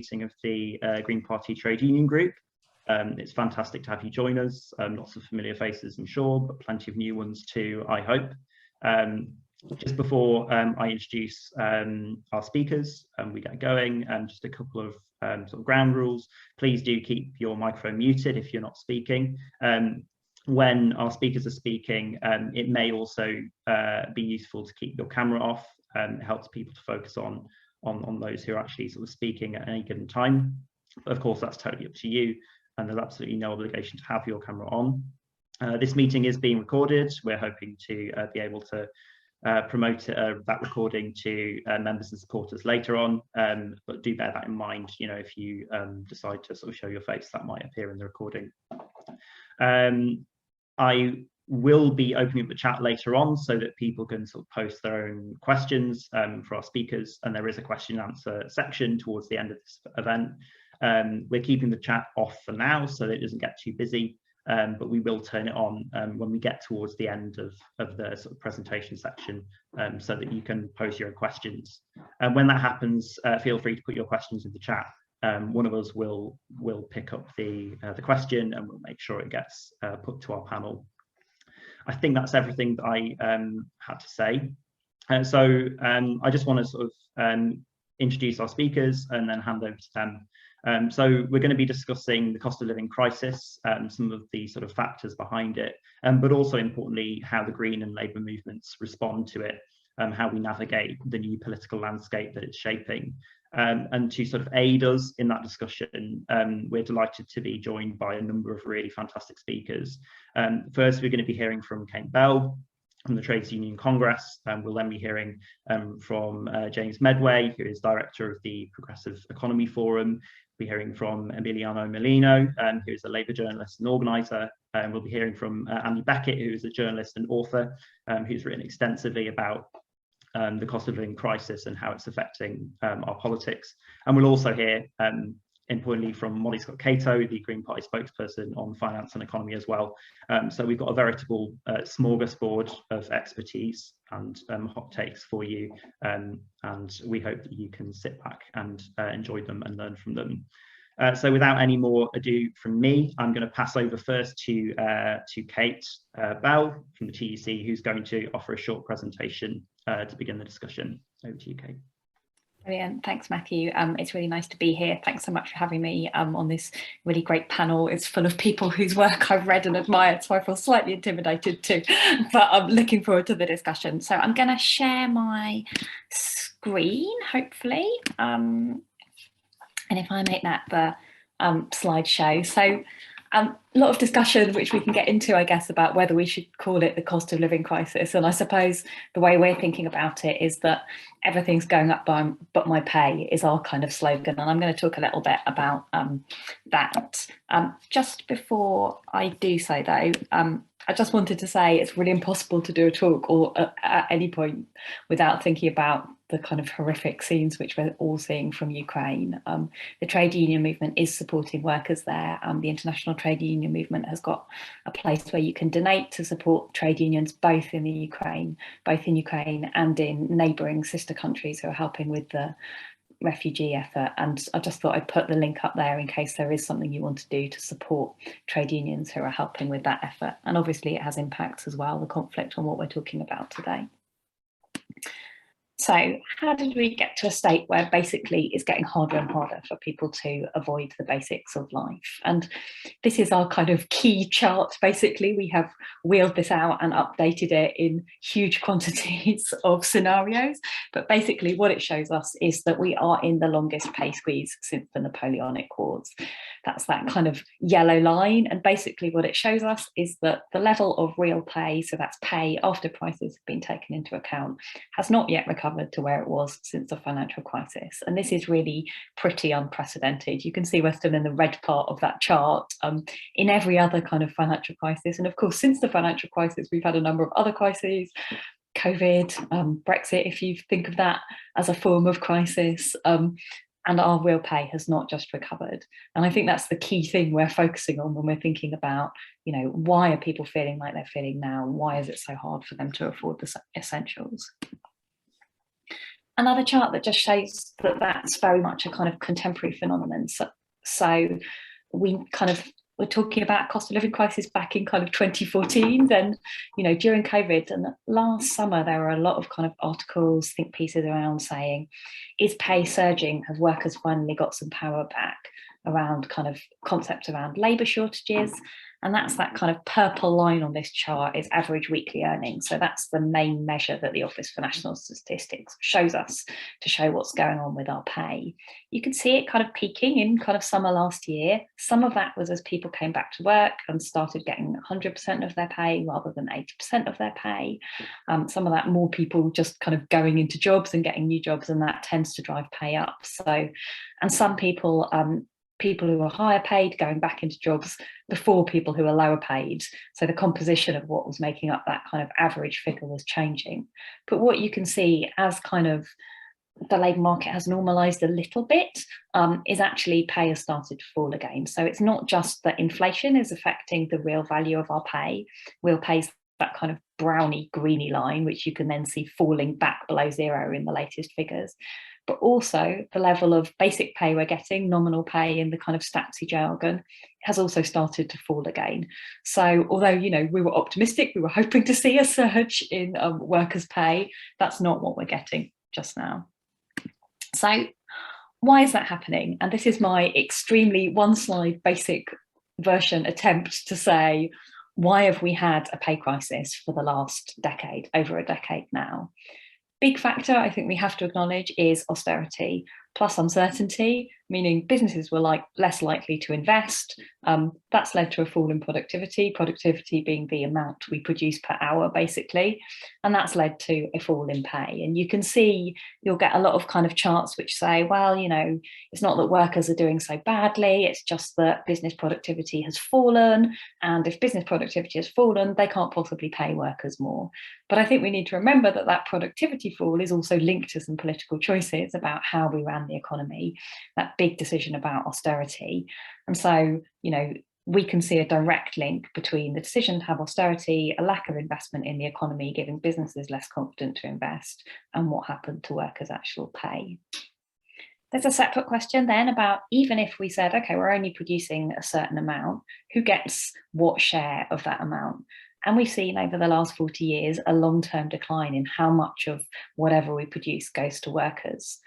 meeting of the Green Party Trade Union Group. It's fantastic to have you join us. Lots of familiar faces, I'm sure, but plenty of new ones too, I hope. Just before I introduce our speakers and we get going, just a couple of sort of ground rules. Please do keep your microphone muted if you're not speaking. When our speakers are speaking, it may also be useful to keep your camera off. It helps people to focus on those who are actually sort of speaking at any given time. But of course, that's totally up to you, and there's absolutely no obligation to have your camera on. This meeting is being recorded. We're hoping to be able to promote that recording to members and supporters later on, but do bear that in mind. You know, if you decide to sort of show your face, that might appear in the recording. I will be opening up the chat later on so that people can sort of post their own questions for our speakers, and there is a question and answer section towards the end of this event. We're keeping the chat off for now so that it doesn't get too busy, but we will turn it on when we get towards the end of the sort of presentation section, so that you can post your own questions. And when that happens, feel free to put your questions in the chat. One of us will pick up the question and we'll make sure it gets put to our panel. I think that's everything that I had to say. So I just want to sort of introduce our speakers and then hand over to them. So we're going to be discussing the cost of living crisis, some of the sort of factors behind it, but also importantly, how the Green and Labour movements respond to it, how we navigate the new political landscape that it's shaping. And to sort of aid us in that discussion, we're delighted to be joined by a number of really fantastic speakers. First, we're going to be hearing from Kate Bell from the Trades Union Congress. We'll then be hearing from James Meadway, who is director of the Progressive Economy Forum. We'll be hearing from Emiliano Mellino, who is a Labour journalist and organiser. We'll be hearing from Andy Beckett, who is a journalist and author, who's written extensively about the cost of living crisis and how it's affecting our politics. And we'll also hear, importantly, from Molly Scott Cato, the Green Party spokesperson on finance and economy as well. So we've got a veritable smorgasbord of expertise and hot takes for you, and we hope that you can sit back and enjoy them and learn from them. So without any more ado from me, I'm going to pass over first to Kate Bell from the TUC, who's going to offer a short presentation to begin the discussion. Over to you, Kate. Brilliant. Thanks, Matthew. It's really nice to be here. Thanks so much for having me on this really great panel. It's full of people whose work I've read and admired, so I feel slightly intimidated too, but I'm looking forward to the discussion. So I'm going to share my screen, hopefully. And if I make that the slideshow. So a lot of discussion, which we can get into, I guess, about whether we should call it the cost of living crisis. And I suppose the way we're thinking about it is that everything's going up but my pay is our kind of slogan. And I'm going to talk a little bit about that. Just before I do so, though, I just wanted to say it's really impossible to do a talk or at any point without thinking about the kind of horrific scenes which we're all seeing from Ukraine. The trade union movement is supporting workers there. The International Trade Union Movement has got a place where you can donate to support trade unions both in Ukraine and in neighbouring sister countries who are helping with the refugee effort. And I just thought I'd put the link up there in case there is something you want to do to support trade unions who are helping with that effort. And obviously it has impacts as well, the conflict on what we're talking about today. So how did we get to a state where basically it's getting harder and harder for people to avoid the basics of life? And this is our kind of key chart. Basically, we have wheeled this out and updated it in huge quantities of scenarios. But basically what it shows us is that we are in the longest pay squeeze since the Napoleonic Wars. That's that kind of yellow line. And basically what it shows us is that the level of real pay, so that's pay after prices have been taken into account, has not yet recovered to where it was since the financial crisis. And this is really pretty unprecedented. You can see we're still in the red part of that chart in every other kind of financial crisis. And of course, since the financial crisis, we've had a number of other crises, COVID, Brexit, if you think of that as a form of crisis, and our real pay has not just recovered. And I think that's the key thing we're focusing on when we're thinking about, you know, why are people feeling like they're feeling now? Why is it so hard for them to afford the essentials? another chart that just shows that that's very much a kind of contemporary phenomenon. So we're talking about cost of living crisis back in kind of 2014. Then, during COVID and last summer, there were a lot of kind of articles, think pieces around saying, is pay surging? Have workers finally got some power back? Around kind of concepts around labour shortages. And that's that kind of purple line on this chart is average weekly earnings. So that's the main measure that the Office for National Statistics shows us to show what's going on with our pay. You can see it kind of peaking in kind of summer last year. Some of that was as people came back to work and started getting 100% of their pay rather than 80% of their pay. Some of that more people just kind of going into jobs and getting new jobs, and that tends to drive pay up. So, and some people who are higher paid going back into jobs before people who are lower paid. So the composition of what was making up that kind of average figure was changing. But what you can see as kind of the labour market has normalised a little bit is actually pay has started to fall again. So it's not just that inflation is affecting the real value of our pay. Real pay is that kind of browny, greeny line, which you can then see falling back below zero in the latest figures. But also the level of basic pay we're getting, nominal pay in the kind of statsy jargon, has also started to fall again. So although, we were optimistic, we were hoping to see a surge in workers' pay, that's not what we're getting just now. So why is that happening? And this is my extremely one slide basic version attempt to say, why have we had a pay crisis for the last decade, over a decade now? Big factor I think we have to acknowledge is austerity plus uncertainty, meaning businesses were less likely to invest. That's led to a fall in productivity being the amount we produce per hour, basically. And that's led to a fall in pay. And you can see, you'll get a lot of kind of charts which say, well, it's not that workers are doing so badly, it's just that business productivity has fallen. And if business productivity has fallen, they can't possibly pay workers more. But I think we need to remember that that productivity fall is also linked to some political choices about how we ran the economy, that big decision about austerity. And so, we can see a direct link between the decision to have austerity, a lack of investment in the economy, giving businesses less confident to invest, and what happened to workers' actual pay. There's a separate question then about, even if we said, okay, we're only producing a certain amount, who gets what share of that amount? And we've seen over the last 40 years a long-term decline in how much of whatever we produce goes to workers.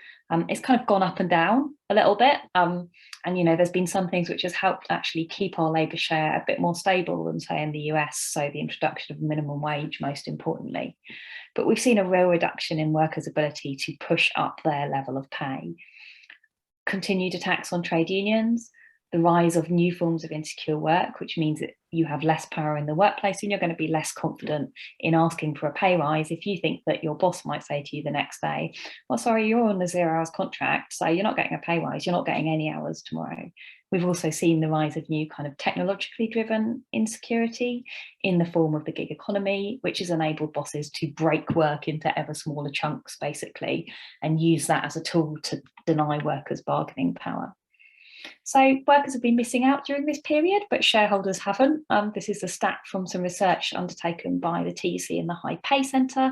It's kind of gone up and down a little bit. And, there's been some things which has helped actually keep our labour share a bit more stable than, say, in the US. So the introduction of minimum wage, most importantly. But we've seen a real reduction in workers' ability to push up their level of pay. Continued attacks on trade unions, the rise of new forms of insecure work, which means that you have less power in the workplace and you're going to be less confident in asking for a pay rise if you think that your boss might say to you the next day, well, sorry, you're on a 0 hours contract, so you're not getting a pay rise, you're not getting any hours tomorrow. We've also seen the rise of new kind of technologically driven insecurity in the form of the gig economy, which has enabled bosses to break work into ever smaller chunks, basically, and use that as a tool to deny workers bargaining power. So workers have been missing out during this period, but shareholders haven't. This is a stat from some research undertaken by the TUC and the High Pay Centre.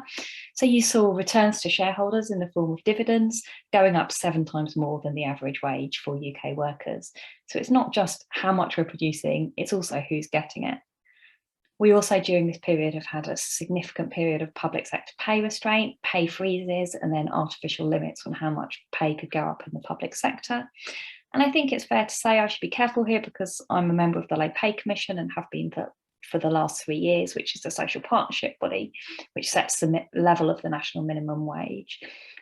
So you saw returns to shareholders in the form of dividends going up 7 times more than the average wage for UK workers. So it's not just how much we're producing, it's also who's getting it. We also, during this period, have had a significant period of public sector pay restraint, pay freezes, and then artificial limits on how much pay could go up in the public sector. And I think it's fair to say I should be careful here because I'm a member of the Low Pay Commission and have been for the last 3 years, which is the social partnership body, which sets the level of the national minimum wage.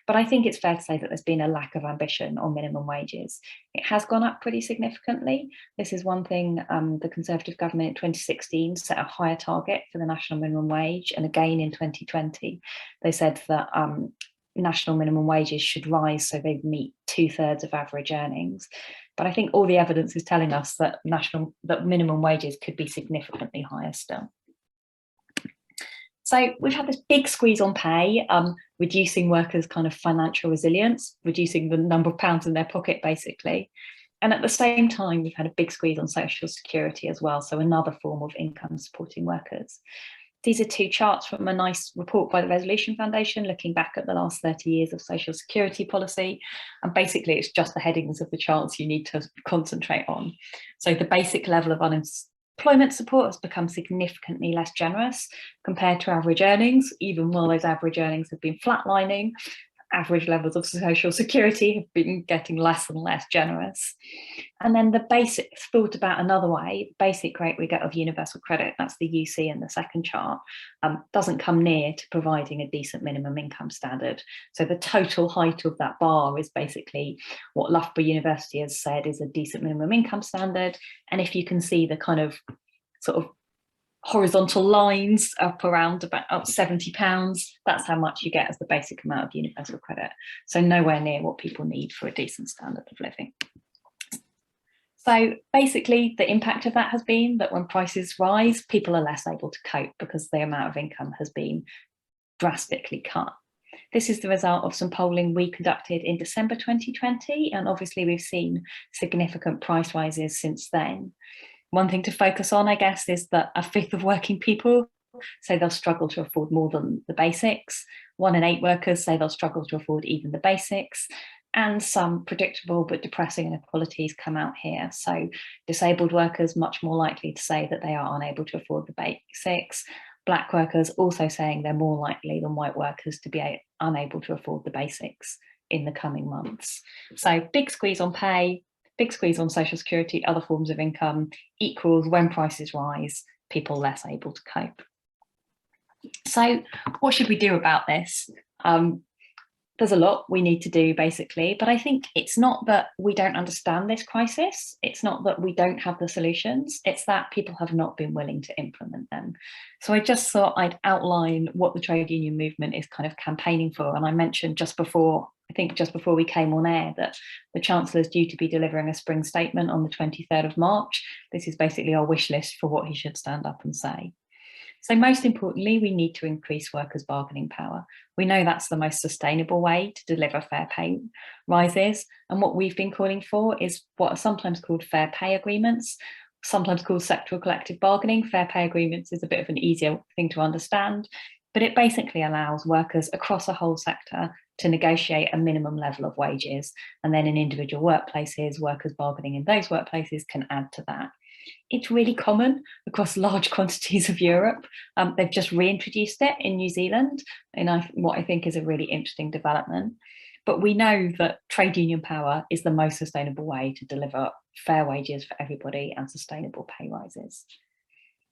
But I think it's fair to say that there's been a lack of ambition on minimum wages. It has gone up pretty significantly. This is one thing, the Conservative government in 2016 set a higher target for the national minimum wage. And again in 2020, they said that national minimum wages should rise so they meet 2/3 of average earnings. But I think all the evidence is telling us that minimum wages could be significantly higher still. So we've had this big squeeze on pay, reducing workers' kind of financial resilience, reducing the number of pounds in their pocket, basically. And at the same time, we've had a big squeeze on social security as well, so another form of income supporting workers. These are two charts from a nice report by the Resolution Foundation looking back at the last 30 years of social security policy. And basically, it's just the headings of the charts you need to concentrate on. So the basic level of unemployment support has become significantly less generous compared to average earnings, even while those average earnings have been flatlining. Average levels of social security have been getting less and less generous. And then the basic, thought about another way, basic rate we get of universal credit, that's the UC in the second chart, doesn't come near to providing a decent minimum income standard. So the total height of that bar is basically what Loughborough University has said is a decent minimum income standard. And if you can see the kind of sort of horizontal lines up around about up £70, that's how much you get as the basic amount of universal credit. So nowhere near what people need for a decent standard of living. So basically the impact of that has been that when prices rise, people are less able to cope because the amount of income has been drastically cut. This is the result of some polling we conducted in December 2020, and obviously we've seen significant price rises since then. One thing to focus on, I guess, is that a fifth of working people say they'll struggle to afford more than the basics. 1 in 8 workers say they'll struggle to afford even the basics. And some predictable but depressing inequalities come out here. So disabled workers much more likely to say that they are unable to afford the basics. Black workers also saying they're more likely than white workers to be unable to afford the basics in the coming months. So big squeeze on pay, big squeeze on social security, other forms of income, equals when prices rise, people less able to cope. So what should we do about this? There's a lot we need to do basically, but I think it's not that we don't understand this crisis. It's not that we don't have the solutions. It's that people have not been willing to implement them. So I just thought I'd outline what the trade union movement is kind of campaigning for. And I mentioned just before we came on air that the Chancellor is due to be delivering a spring statement on the 23rd of March. This is basically our wish list for what he should stand up and say. So most importantly, we need to increase workers' bargaining power. We know that's the most sustainable way to deliver fair pay rises. And what we've been calling for is what are sometimes called fair pay agreements, sometimes called sectoral collective bargaining. Fair pay agreements is a bit of an easier thing to understand, but it basically allows workers across a whole sector to negotiate a minimum level of wages. And then in individual workplaces, workers bargaining in those workplaces can add to that. It's really common across large quantities of Europe. They've just reintroduced it in New Zealand, and what I think is a really interesting development. But we know that trade union power is the most sustainable way to deliver fair wages for everybody and sustainable pay rises.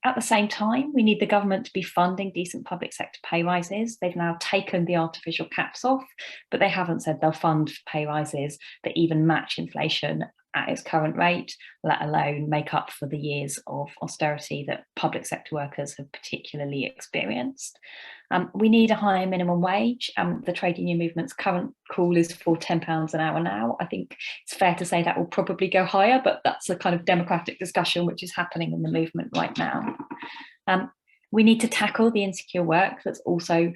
At the same time, we need the government to be funding decent public sector pay rises. They've now taken the artificial caps off, but they haven't said they'll fund pay rises that even match inflation at its current rate, let alone make up for the years of austerity that public sector workers have particularly experienced. We need a higher minimum wage. The trade union movement's current call is for £10 an hour now. I think it's fair to say that will probably go higher, but that's a kind of democratic discussion which is happening in the movement right now. We need to tackle the insecure work that's also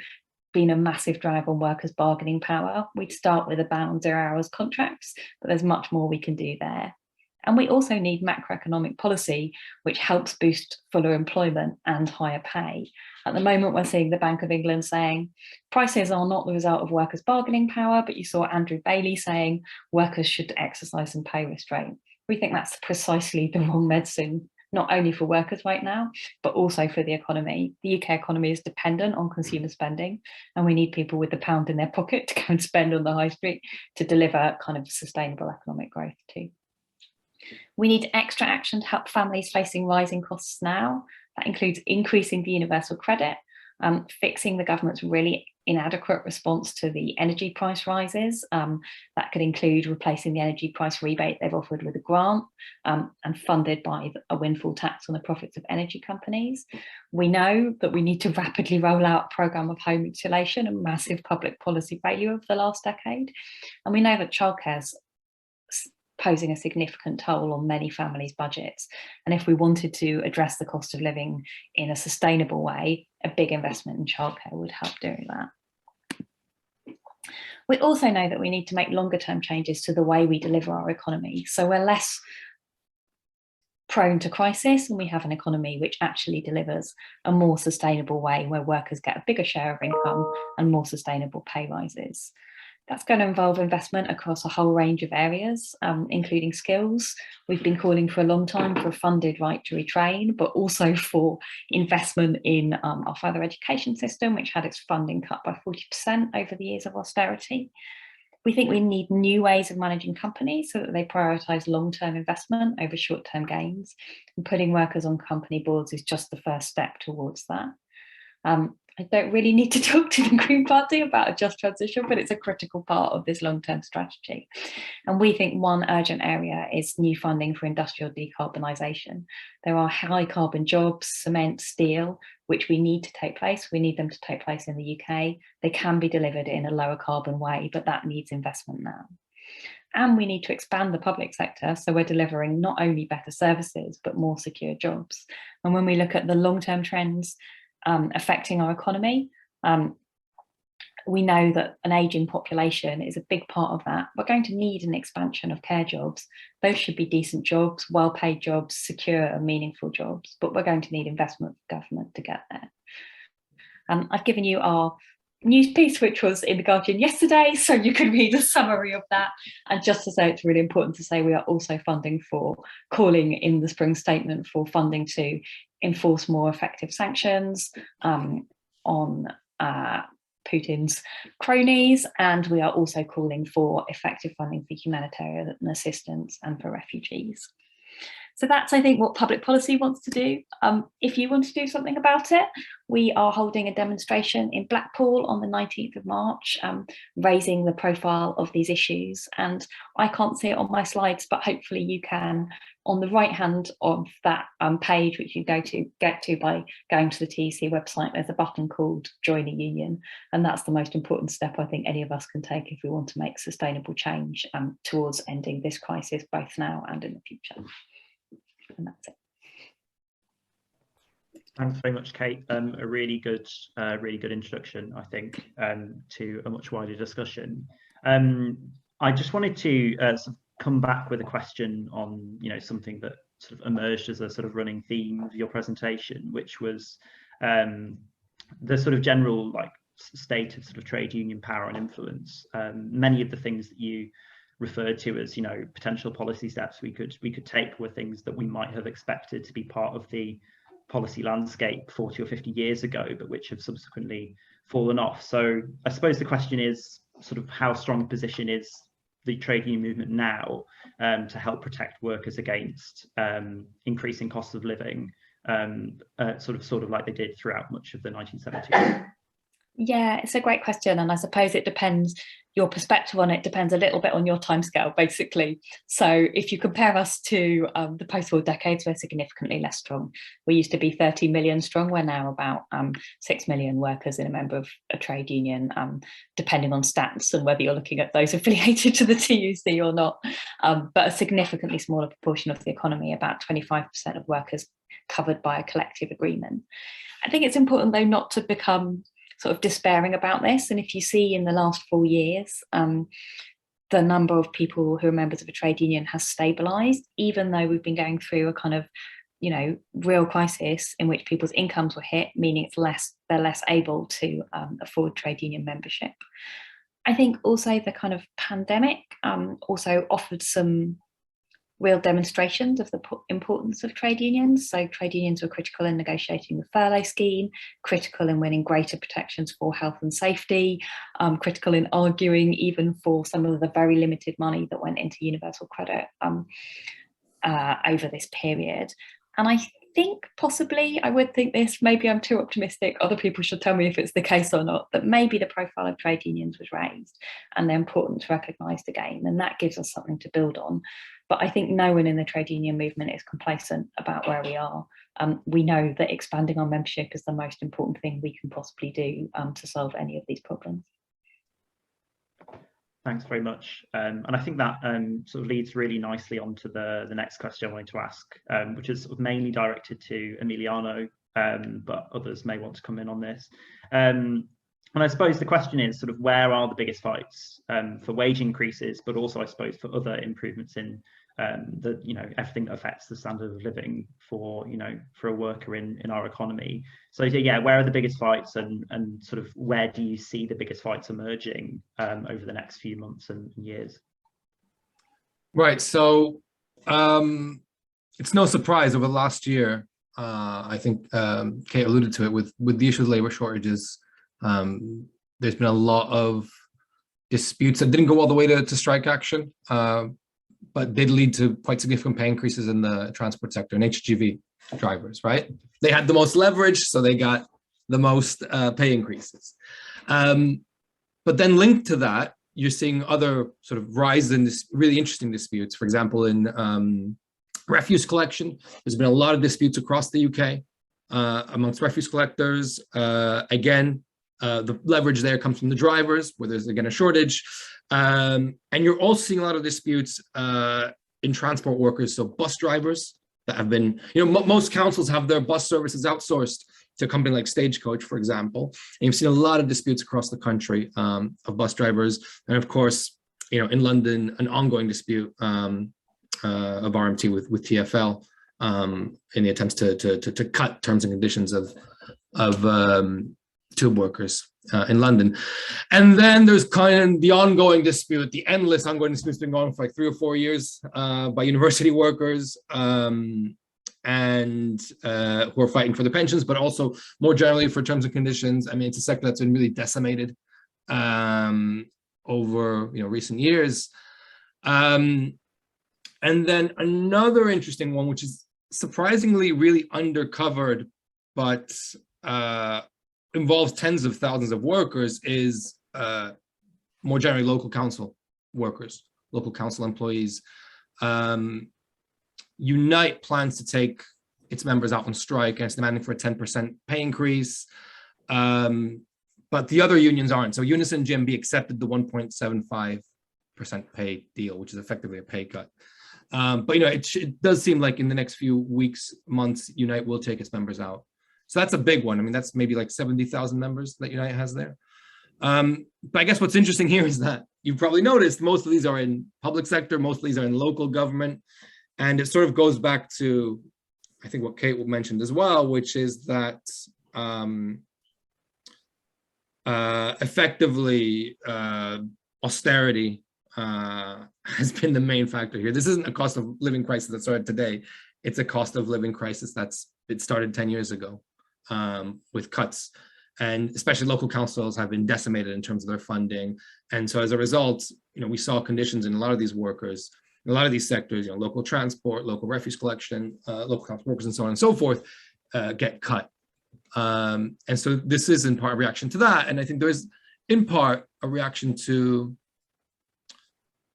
been a massive drag on workers' bargaining power. We'd start with a ban on 0 hours contracts, but there's much more we can do there. And we also need macroeconomic policy, which helps boost fuller employment and higher pay. At the moment, we're seeing the Bank of England saying prices are not the result of workers' bargaining power, but you saw Andrew Bailey saying workers should exercise some pay restraint. We think that's precisely the wrong medicine, not only for workers right now, but also for the economy. The UK economy is dependent on consumer spending, and we need people with the pound in their pocket to go and spend on the high street to deliver kind of sustainable economic growth too. We need extra action to help families facing rising costs now. That includes increasing the universal credit, fixing the government's really inadequate response to the energy price rises. That could include replacing the energy price rebate they've offered with a grant and funded by a windfall tax on the profits of energy companies. We know that we need to rapidly roll out a programme of home insulation, a massive public policy failure of the last decade. And we know that childcare is posing a significant toll on many families' budgets. And if we wanted to address the cost of living in a sustainable way, a big investment in childcare would help doing that. We also know that we need to make longer term changes to the way we deliver our economy. So we're less prone to crisis, and we have an economy which actually delivers a more sustainable way where workers get a bigger share of income and more sustainable pay rises. That's going to involve investment across a whole range of areas, including skills. We've been calling for a long time for a funded right to retrain, but also for investment in our further education system, which had its funding cut by 40% over the years of austerity. We think we need new ways of managing companies so that they prioritise long-term investment over short-term gains. And putting workers on company boards is just the first step towards that. I don't really need to talk to the Green Party about a just transition, but it's a critical part of this long-term strategy. And we think one urgent area is new funding for industrial decarbonisation. There are high carbon jobs, cement, steel, which we need to take place. We need them to take place in the UK. They can be delivered in a lower carbon way, but that needs investment now. And we need to expand the public sector, so we're delivering not only better services, but more secure jobs. And when we look at the long-term trends affecting our economy, we know that an ageing population is a big part of that. We're going to need an expansion of care jobs. Those should be decent jobs, well-paid jobs, secure and meaningful jobs, but we're going to need investment from government to get there. I've given you our news piece, which was in The Guardian yesterday, so you can read a summary of that. And just to say, it's really important to say we are also calling in the spring statement for funding to enforce more effective sanctions on Putin's cronies, and we are also calling for effective funding for humanitarian assistance and for refugees. So that's, I think, what public policy wants to do. If you want to do something about it, we are holding a demonstration in Blackpool on the 19th of March, raising the profile of these issues. And I can't see it on my slides, but hopefully you can. On the right hand of that page, which you get to by going to the TEC website, there's a button called Join a Union. And that's the most important step I think any of us can take if we want to make sustainable change towards ending this crisis, both now and in the future. And that's it. Thanks very much, Kate. A really good introduction, I think, to a much wider discussion. I just wanted to sort of come back with a question on, something that sort of emerged as a sort of running theme of your presentation, which was the sort of general state of sort of trade union power and influence. Many of the things that you referred to as potential policy steps we could take were things that we might have expected to be part of the policy landscape 40 or 50 years ago, but which have subsequently fallen off. So I suppose the question is sort of how strong a position is the trade union movement now to help protect workers against increasing costs of living, sort of like they did throughout much of the 1970s? Yeah, it's a great question, and I suppose it depends. Your perspective on it depends a little bit on your timescale, basically. So if you compare us to the post-war decades, we're significantly less strong. We used to be 30 million strong. We're now about 6 million workers in a member of a trade union, depending on stats and whether you're looking at those affiliated to the TUC or not. But a significantly smaller proportion of the economy, about 25% of workers covered by a collective agreement. I think it's important, though, not to become sort of despairing about this. And if you see in the last 4 years, the number of people who are members of a trade union has stabilised, even though we've been going through a kind of, real crisis in which people's incomes were hit, meaning they're less able to afford trade union membership. I think also the kind of pandemic also offered some real demonstrations of the importance of trade unions. So trade unions were critical in negotiating the furlough scheme, critical in winning greater protections for health and safety, critical in arguing even for some of the very limited money that went into universal credit over this period. And I think possibly, I would think this, maybe I'm too optimistic, other people should tell me if it's the case or not, that maybe the profile of trade unions was raised and they're important to recognised again, and that gives us something to build on. But I think no one in the trade union movement is complacent about where we are. We know that expanding our membership is the most important thing we can possibly do to solve any of these problems. Thanks very much. And I think that sort of leads really nicely onto the next question I wanted to ask, which is sort of mainly directed to Emiliano, but others may want to come in on this. And I suppose the question is sort of where are the biggest fights for wage increases, but also I suppose for other improvements in everything that affects the standard of living for for a worker in our economy. So yeah, where are the biggest fights, and sort of where do you see the biggest fights emerging over the next few months and years? Right. So it's no surprise over the last year, I think Kate alluded to it, with the issue of labor shortages. There's been a lot of disputes that didn't go all the way to strike action, but did lead to quite significant pay increases in the transport sector and HGV drivers, right? They had the most leverage, so they got the most pay increases. But then linked to that, you're seeing other sort of rise in this really interesting disputes. For example, in refuse collection, there's been a lot of disputes across the UK amongst refuse collectors. Again, the leverage there comes from the drivers, where there's again a shortage. And you're also seeing a lot of disputes in transport workers, so bus drivers that have been, most councils have their bus services outsourced to a company like Stagecoach, for example. And you've seen a lot of disputes across the country of bus drivers. And of course, in London, an ongoing dispute of RMT with TfL in the attempts to cut terms and conditions of tube workers in London. And then there's kind of the ongoing dispute, the endless ongoing disputes been going on for like 3 or 4 years by university workers and who are fighting for their pensions, but also more generally for terms and conditions. I mean, it's a sector that's been really decimated over recent years. And then another interesting one, which is surprisingly really undercovered, but involves tens of thousands of workers, is more generally local council workers, local council employees. Unite plans to take its members out on strike and it's demanding for a 10% pay increase. But the other unions aren't. So Unison and GMB accepted the 1.75% pay deal, which is effectively a pay cut. But it does seem like in the next few weeks, months, Unite will take its members out. So that's a big one. I mean, that's maybe like 70,000 members that Unite has there. But I guess what's interesting here is that you've probably noticed most of these are in public sector, most of these are in local government. And it sort of goes back to, I think, what Kate mentioned as well, which is that effectively austerity has been the main factor here. This isn't a cost of living crisis that started today. It's a cost of living crisis it started 10 years ago with cuts. And especially local councils have been decimated in terms of their funding. And so as a result, we saw conditions in a lot of these workers, in a lot of these sectors, local transport, local refuse collection, local council workers, and so on and so forth, get cut. And so this is in part a reaction to that. And I think there is in part a reaction to,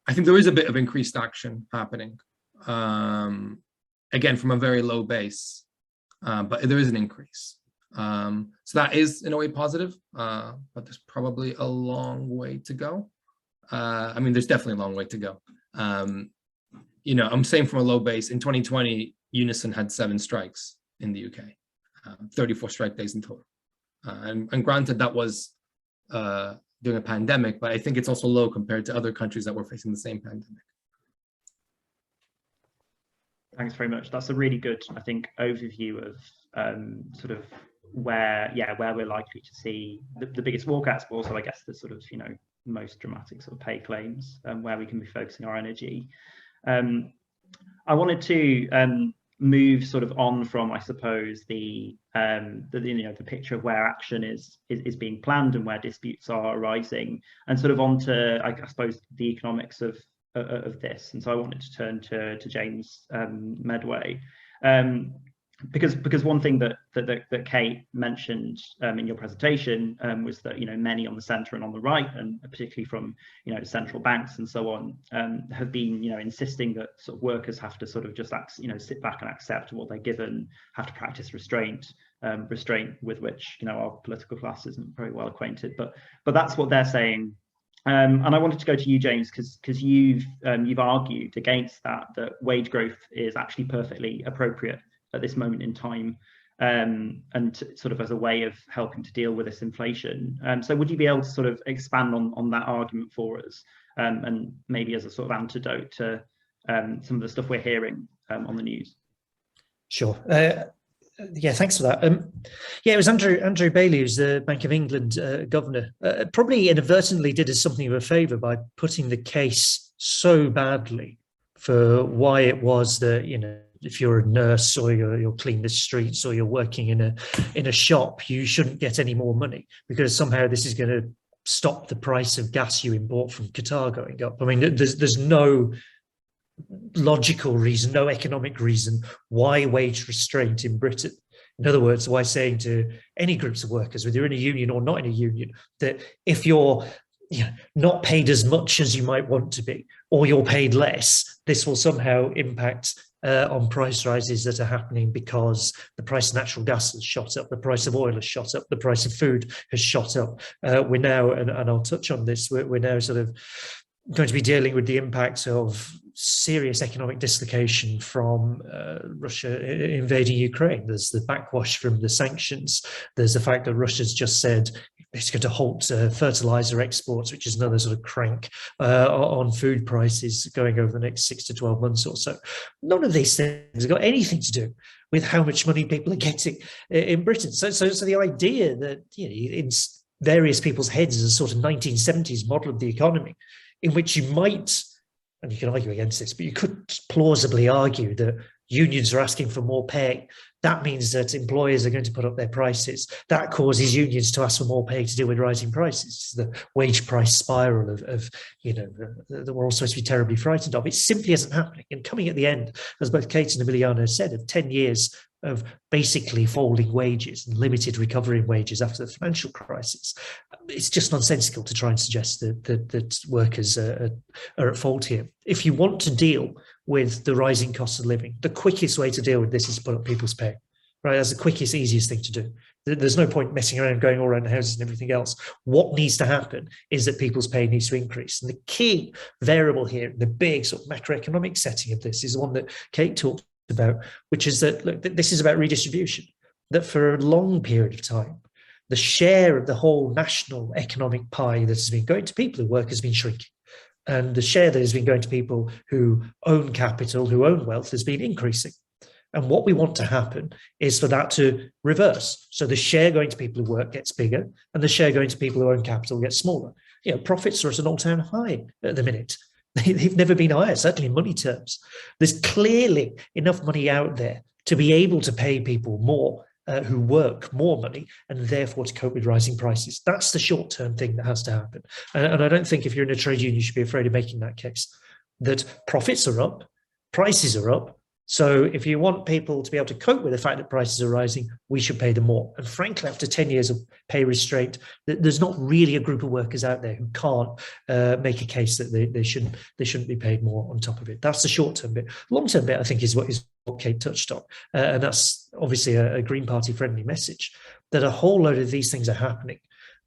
I think there is a bit of increased action happening. Again, from a very low base, but there is an increase. So that is in a way positive, but there's probably a long way to go. I mean, there's definitely a long way to go. I'm saying from a low base. In 2020, Unison had 7 strikes in the UK, 34 strike days in total. And granted, that was during a pandemic, but I think it's also low compared to other countries that were facing the same pandemic. Thanks very much. That's a really good, I think, overview of sort of where we're likely to see the biggest walkouts, but also I guess the sort of most dramatic sort of pay claims and where we can be focusing our energy. I wanted to move sort of on from, I suppose, the picture of where action is being planned and where disputes are arising, and sort of onto, I suppose, the economics of this. And so I wanted to turn to James Meadway, because one thing that Kate mentioned in your presentation was that many on the centre and on the right, and particularly from central banks and so on, have been insisting that sort of workers have to sort of just sit back and accept what they're given, have to practice restraint with which our political class isn't very well acquainted, but that's what they're saying. And I wanted to go to you, James, because you've argued against that wage growth is actually perfectly appropriate at this moment in time, and sort of as a way of helping to deal with this inflation. So would you be able to sort of expand on that argument for us, and maybe as a sort of antidote to some of the stuff we're hearing on the news? Sure. Yeah, thanks for that. Yeah, it was Andrew Bailey, who's the Bank of England governor, probably inadvertently did us something of a favour by putting the case so badly for why it was that, you know, if you're a nurse or you're cleaning the streets or you're working in a shop, you shouldn't get any more money because somehow this is going to stop the price of gas you import from Qatar going up. I mean, there's no logical reason, no economic reason why wage restraint in Britain. In other words, why saying to any groups of workers, whether you're in a union or not in a union, that if you're not paid as much as you might want to be, or you're paid less, this will somehow impact on price rises that are happening because the price of natural gas has shot up, the price of oil has shot up, the price of food has shot up. We're now, and I'll touch on this, we're now sort of going to be dealing with the impact of serious economic dislocation from Russia invading Ukraine. There's the backwash from the sanctions. There's the fact that Russia's just said it's going to halt fertilizer exports, which is another sort of crank on food prices going over the next 6 to 12 months or so. None of these things have got anything to do with how much money people are getting in Britain. So the idea that, you know, in various people's heads is a sort of 1970s model of the economy, in which you might, and you can argue against this, but you could plausibly argue that unions are asking for more pay. That means that employers are going to put up their prices. That causes unions to ask for more pay to deal with rising prices. It's the wage price spiral of you know, that we're all supposed to be terribly frightened of. It simply isn't happening. And coming at the end, as both Cato and Emiliano said, of 10 years of basically falling wages and limited recovery in wages after the financial crisis, it's just nonsensical to try and suggest that workers are at fault here. If you want to deal with the rising cost of living, the quickest way to deal with this is to put up people's pay. Right, that's the quickest, easiest thing to do. There's no point messing around, going all around the houses and everything else. What needs to happen is that people's pay needs to increase. And the key variable here, the big sort of macroeconomic setting of this, is the one that Kate talked about, which is that, look, this is about redistribution. That for a long period of time, the share of the whole national economic pie that has been going to people who work has been shrinking. And the share that has been going to people who own capital, who own wealth, has been increasing. And what we want to happen is for that to reverse. So the share going to people who work gets bigger, and the share going to people who own capital gets smaller. You know, profits are at an all-time high at the minute. They've never been higher, certainly in money terms. There's clearly enough money out there to be able to pay people more who work more money, and therefore to cope with rising prices. That's the short-term thing that has to happen. And I don't think if you're in a trade union, you should be afraid of making that case, that profits are up, prices are up. So if you want people to be able to cope with the fact that prices are rising, we should pay them more. And frankly, after 10 years of pay restraint, there's not really a group of workers out there who can't make a case that they shouldn't be paid more on top of it. That's the short-term bit. Long-term bit, I think, is what Kate touched on. And that's obviously a Green Party friendly message, that a whole load of these things are happening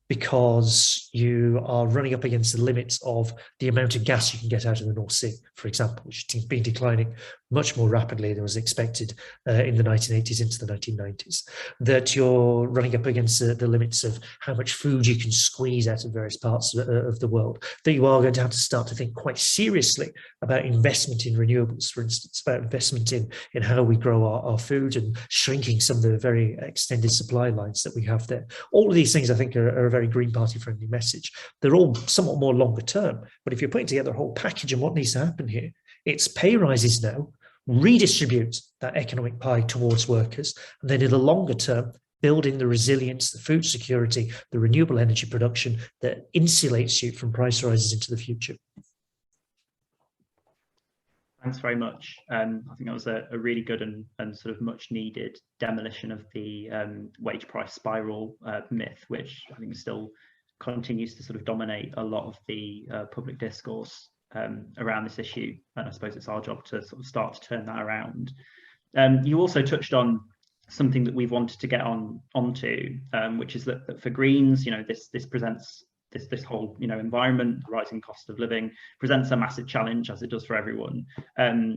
because you are running up against the limits of the amount of gas you can get out of the North Sea, for example, which has been declining much more rapidly than was expected in the 1980s into the 1990s, that you're running up against the limits of how much food you can squeeze out of various parts of the world, that you are going to have to start to think quite seriously about investment in renewables, for instance, about investment in how we grow our food and shrinking some of the very extended supply lines that we have there. All of these things, I think, are a very Green Party friendly message. They're all somewhat more longer term, but if you're putting together a whole package and what needs to happen here, it's pay rises now, redistribute that economic pie towards workers, and then in the longer term, build in the resilience, the food security, the renewable energy production that insulates you from price rises into the future. Thanks very much. I think that was a really good and sort of much needed demolition of the wage price spiral myth, which I think still continues to sort of dominate a lot of the public discourse around this issue. And I suppose it's our job to sort of start to turn that around. You also touched on something that we've wanted to get onto, which is that for Greens, you know, this presents this whole, you know, environment, rising cost of living presents a massive challenge, as it does for everyone.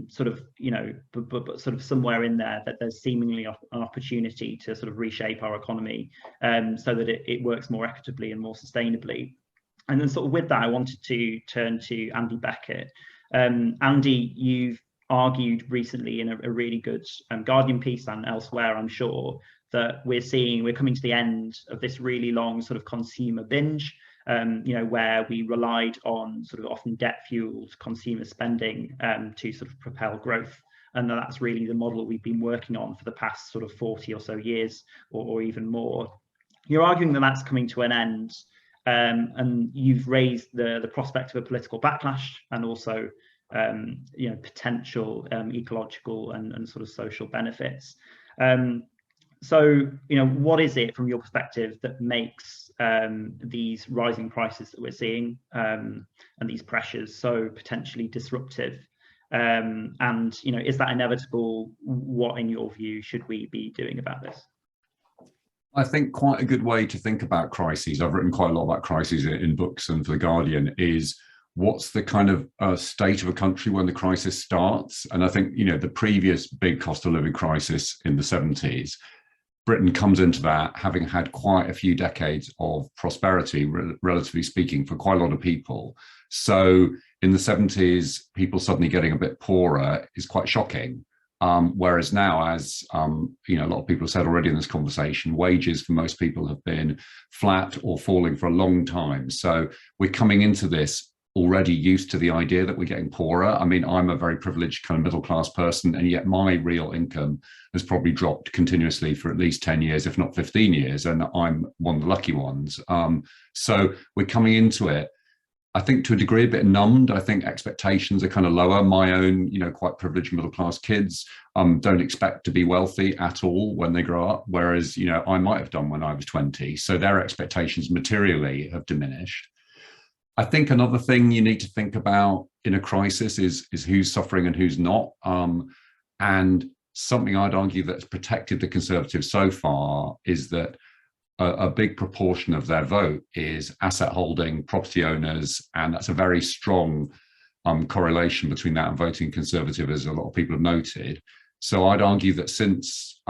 Sort of, you know, but sort of somewhere in there that there's seemingly an opportunity to sort of reshape our economy so that it works more equitably and more sustainably. And then sort of with that, I wanted to turn to Andy Beckett, Andy, you've argued recently in a really good Guardian piece and elsewhere, I'm sure, that we're coming to the end of this really long sort of consumer binge, where we relied on sort of often debt-fueled consumer spending to sort of propel growth. And that's really the model we've been working on for the past sort of 40 or so years, or even more. You're arguing that that's coming to an end, and you've raised the prospect of a political backlash and also potential ecological and sort of social benefits. So, what is it from your perspective that makes these rising prices that we're seeing and these pressures so potentially disruptive? And, is that inevitable? What, in your view, should we be doing about this? I think quite a good way to think about crises, I've written quite a lot about crises in books and for The Guardian, is what's the kind of state of a country when the crisis starts? And I think, the previous big cost of living crisis in the 70s, Britain comes into that having had quite a few decades of prosperity, relatively speaking, for quite a lot of people. So in the 70s, people suddenly getting a bit poorer is quite shocking. Whereas now, as a lot of people have said already in this conversation, wages for most people have been flat or falling for a long time. So we're coming into this already used to the idea that we're getting poorer. I mean, I'm a very privileged kind of middle-class person, and yet my real income has probably dropped continuously for at least 10 years, if not 15 years, and I'm one of the lucky ones. So we're coming into it, I think, to a degree, a bit numbed. I think expectations are kind of lower. My own, quite privileged middle-class kids don't expect to be wealthy at all when they grow up, whereas, I might have done when I was 20. So their expectations materially have diminished. I think another thing you need to think about in a crisis is who's suffering and who's not. And something I'd argue that's protected the Conservatives so far is that a big proportion of their vote is asset holding, property owners, and that's a very strong correlation between that and voting Conservative, as a lot of people have noted. So I'd argue that since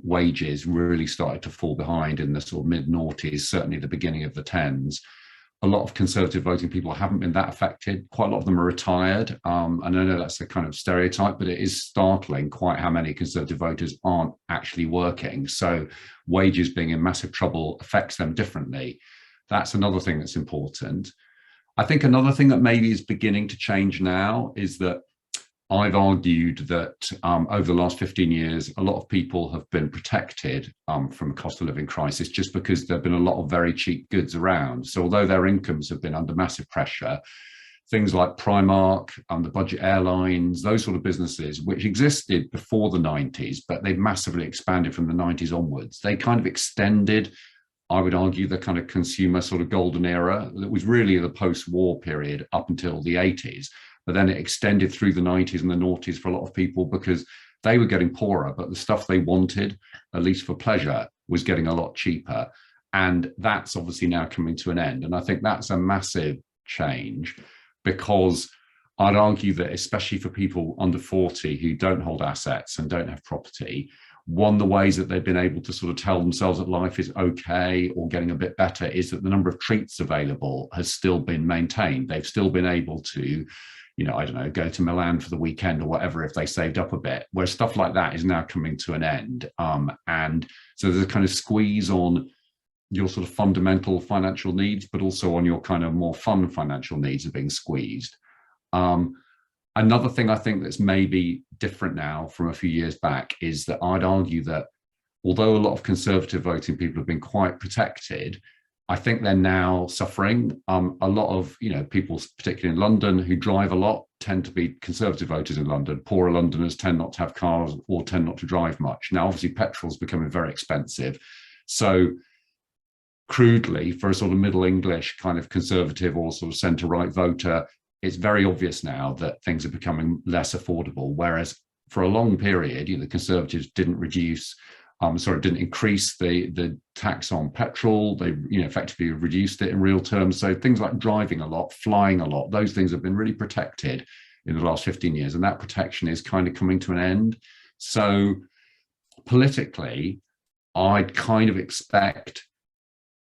wages really started to fall behind in the sort of mid-noughties, certainly the beginning of the 10s, a lot of Conservative voting people haven't been that affected. Quite a lot of them are retired. And I know that's a kind of stereotype, but it is startling quite how many Conservative voters aren't actually working. So wages being in massive trouble affects them differently. That's another thing that's important. I think another thing that maybe is beginning to change now is that I've argued that over the last 15 years, a lot of people have been protected from a cost of living crisis just because there have been a lot of very cheap goods around. So although their incomes have been under massive pressure, things like Primark, the budget airlines, those sort of businesses, which existed before the 90s, but they've massively expanded from the 90s onwards. They kind of extended, I would argue, the kind of consumer sort of golden era that was really the post-war period up until the 80s. But then it extended through the 90s and the noughties for a lot of people because they were getting poorer, but the stuff they wanted, at least for pleasure, was getting a lot cheaper. And that's obviously now coming to an end. And I think that's a massive change, because I'd argue that especially for people under 40 who don't hold assets and don't have property, one of the ways that they've been able to sort of tell themselves that life is okay or getting a bit better is that the number of treats available has still been maintained. They've still been able to, I don't know, go to Milan for the weekend or whatever if they saved up a bit, where stuff like that is now coming to an end. And so there's a kind of squeeze on your sort of fundamental financial needs, but also on your kind of more fun financial needs are being squeezed. Another thing I think that's maybe different now from a few years back is that I'd argue that although a lot of Conservative voting people have been quite protected, I think they're now suffering. A lot of people, particularly in London, who drive a lot tend to be Conservative voters in London. Poorer Londoners tend not to have cars or tend not to drive much. Now, obviously, petrol's becoming very expensive. So crudely, for a sort of middle English kind of Conservative or sort of centre-right voter, it's very obvious now that things are becoming less affordable. Whereas for a long period, the Conservatives didn't didn't increase the tax on petrol. They effectively reduced it in real terms. So things like driving a lot, flying a lot, those things have been really protected in the last 15 years. And that protection is kind of coming to an end. So politically, I'd kind of expect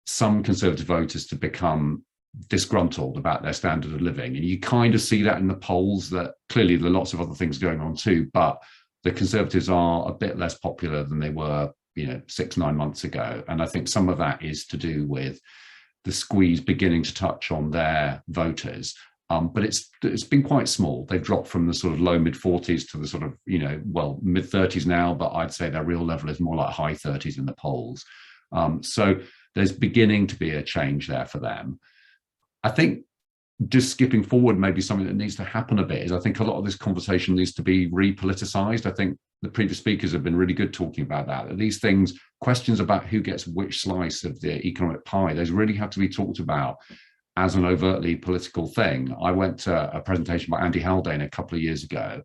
some Conservative voters to become disgruntled about their standard of living. And you kind of see that in the polls, that clearly there are lots of other things going on too, but the Conservatives are a bit less popular than they were, 6-9 months ago. And I think some of that is to do with the squeeze beginning to touch on their voters. But it's been quite small. They've dropped from the sort of low mid-40s to the sort of, mid-30s now, but I'd say their real level is more like high 30s in the polls. So there's beginning to be a change there for them. I think just skipping forward, maybe something that needs to happen a bit is I think a lot of this conversation needs to be repoliticized. I think the previous speakers have been really good talking about that these things, questions about who gets which slice of the economic pie, those really have to be talked about as an overtly political thing. I went to a presentation by Andy Haldane a couple of years ago,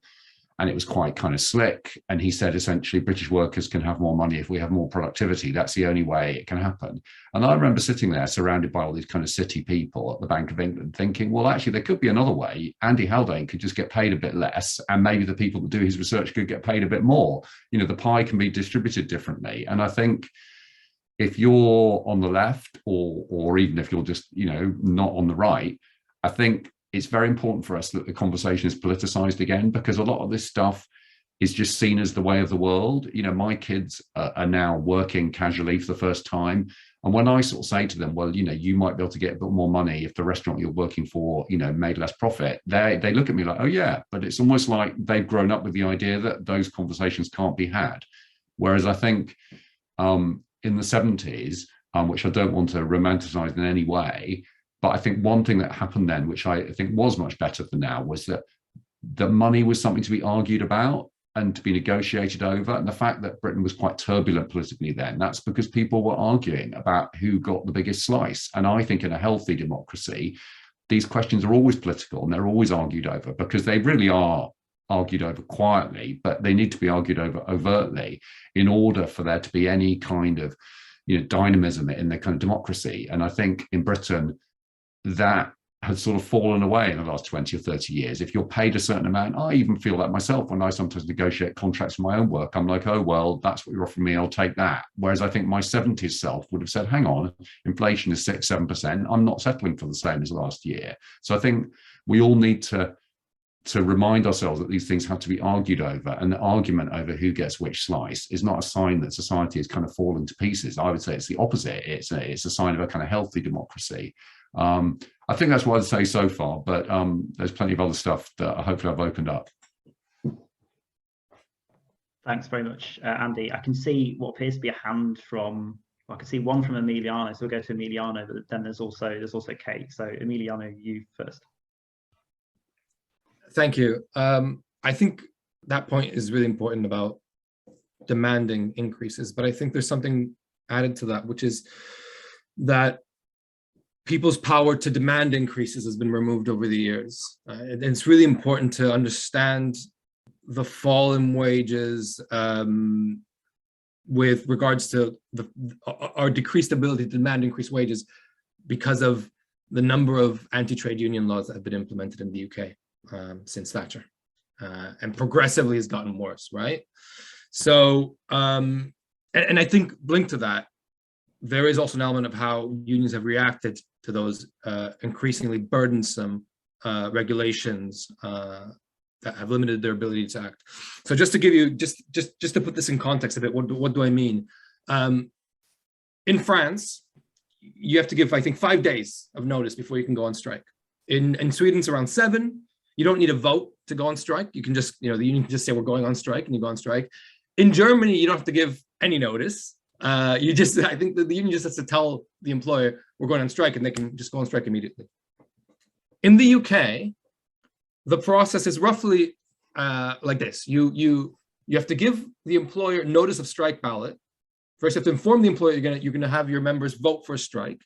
and it was quite kind of slick. And he said, essentially, British workers can have more money if we have more productivity. That's the only way it can happen. And I remember sitting there surrounded by all these kind of city people at the Bank of England thinking, well, actually, there could be another way. Andy Haldane could just get paid a bit less, and maybe the people that do his research could get paid a bit more. The pie can be distributed differently. And I think if you're on the left, or even if you're just, not on the right, I think it's very important for us that the conversation is politicized again, because a lot of this stuff is just seen as the way of the world. My kids are now working casually for the first time. And when I sort of say to them, well, you might be able to get a bit more money if the restaurant you're working for, made less profit, they look at me like, oh yeah, but it's almost like they've grown up with the idea that those conversations can't be had. Whereas I think in the 70s, which I don't want to romanticize in any way, but I think one thing that happened then, which I think was much better than now, was that the money was something to be argued about and to be negotiated over. And the fact that Britain was quite turbulent politically then, that's because people were arguing about who got the biggest slice. And I think in a healthy democracy, these questions are always political and they're always argued over, because they really are argued over quietly, but they need to be argued over overtly in order for there to be any kind of dynamism in the kind of democracy. And I think in Britain, that has sort of fallen away in the last 20 or 30 years. If you're paid a certain amount, I even feel that myself when I sometimes negotiate contracts for my own work. I'm like, oh, well, that's what you're offering me, I'll take that. Whereas I think my 70s self would have said, hang on, inflation is 6-7%. I'm not settling for the same as last year. So I think we all need to remind ourselves that these things have to be argued over, and the argument over who gets which slice is not a sign that society is kind of falling to pieces. I would say it's the opposite. It's a sign of a kind of healthy democracy. I think that's what I'd say so far, but there's plenty of other stuff that hopefully I've opened up. Thanks very much, Andy. I can see what appears to be a hand from, I can see one from Emiliano, so we'll go to Emiliano, but then there's also Kate. So Emiliano, you first. Thank you. I think that point is really important about demanding increases, but I think there's something added to that, which is that people's power to demand increases has been removed over the years. And it's really important to understand the fall in wages with regards to our decreased ability to demand increased wages because of the number of anti-trade union laws that have been implemented in the UK since Thatcher, and progressively has gotten worse, right? So, and I think linked to that, there is also an element of how unions have reacted to those increasingly burdensome regulations that have limited their ability to act. So just to give you, just to put this in context a bit, what do I mean? In France, you have to give, I think, 5 days of notice before you can go on strike. In Sweden, it's around 7. You don't need a vote to go on strike. You can just, the union can just say we're going on strike, and you go on strike. In Germany, you don't have to give any notice. I think the union just has to tell the employer we're going on strike, and they can just go on strike immediately. In the UK, the process is roughly like this. You have to give the employer notice of strike ballot. First, you have to inform the employer you're gonna have your members vote for a strike.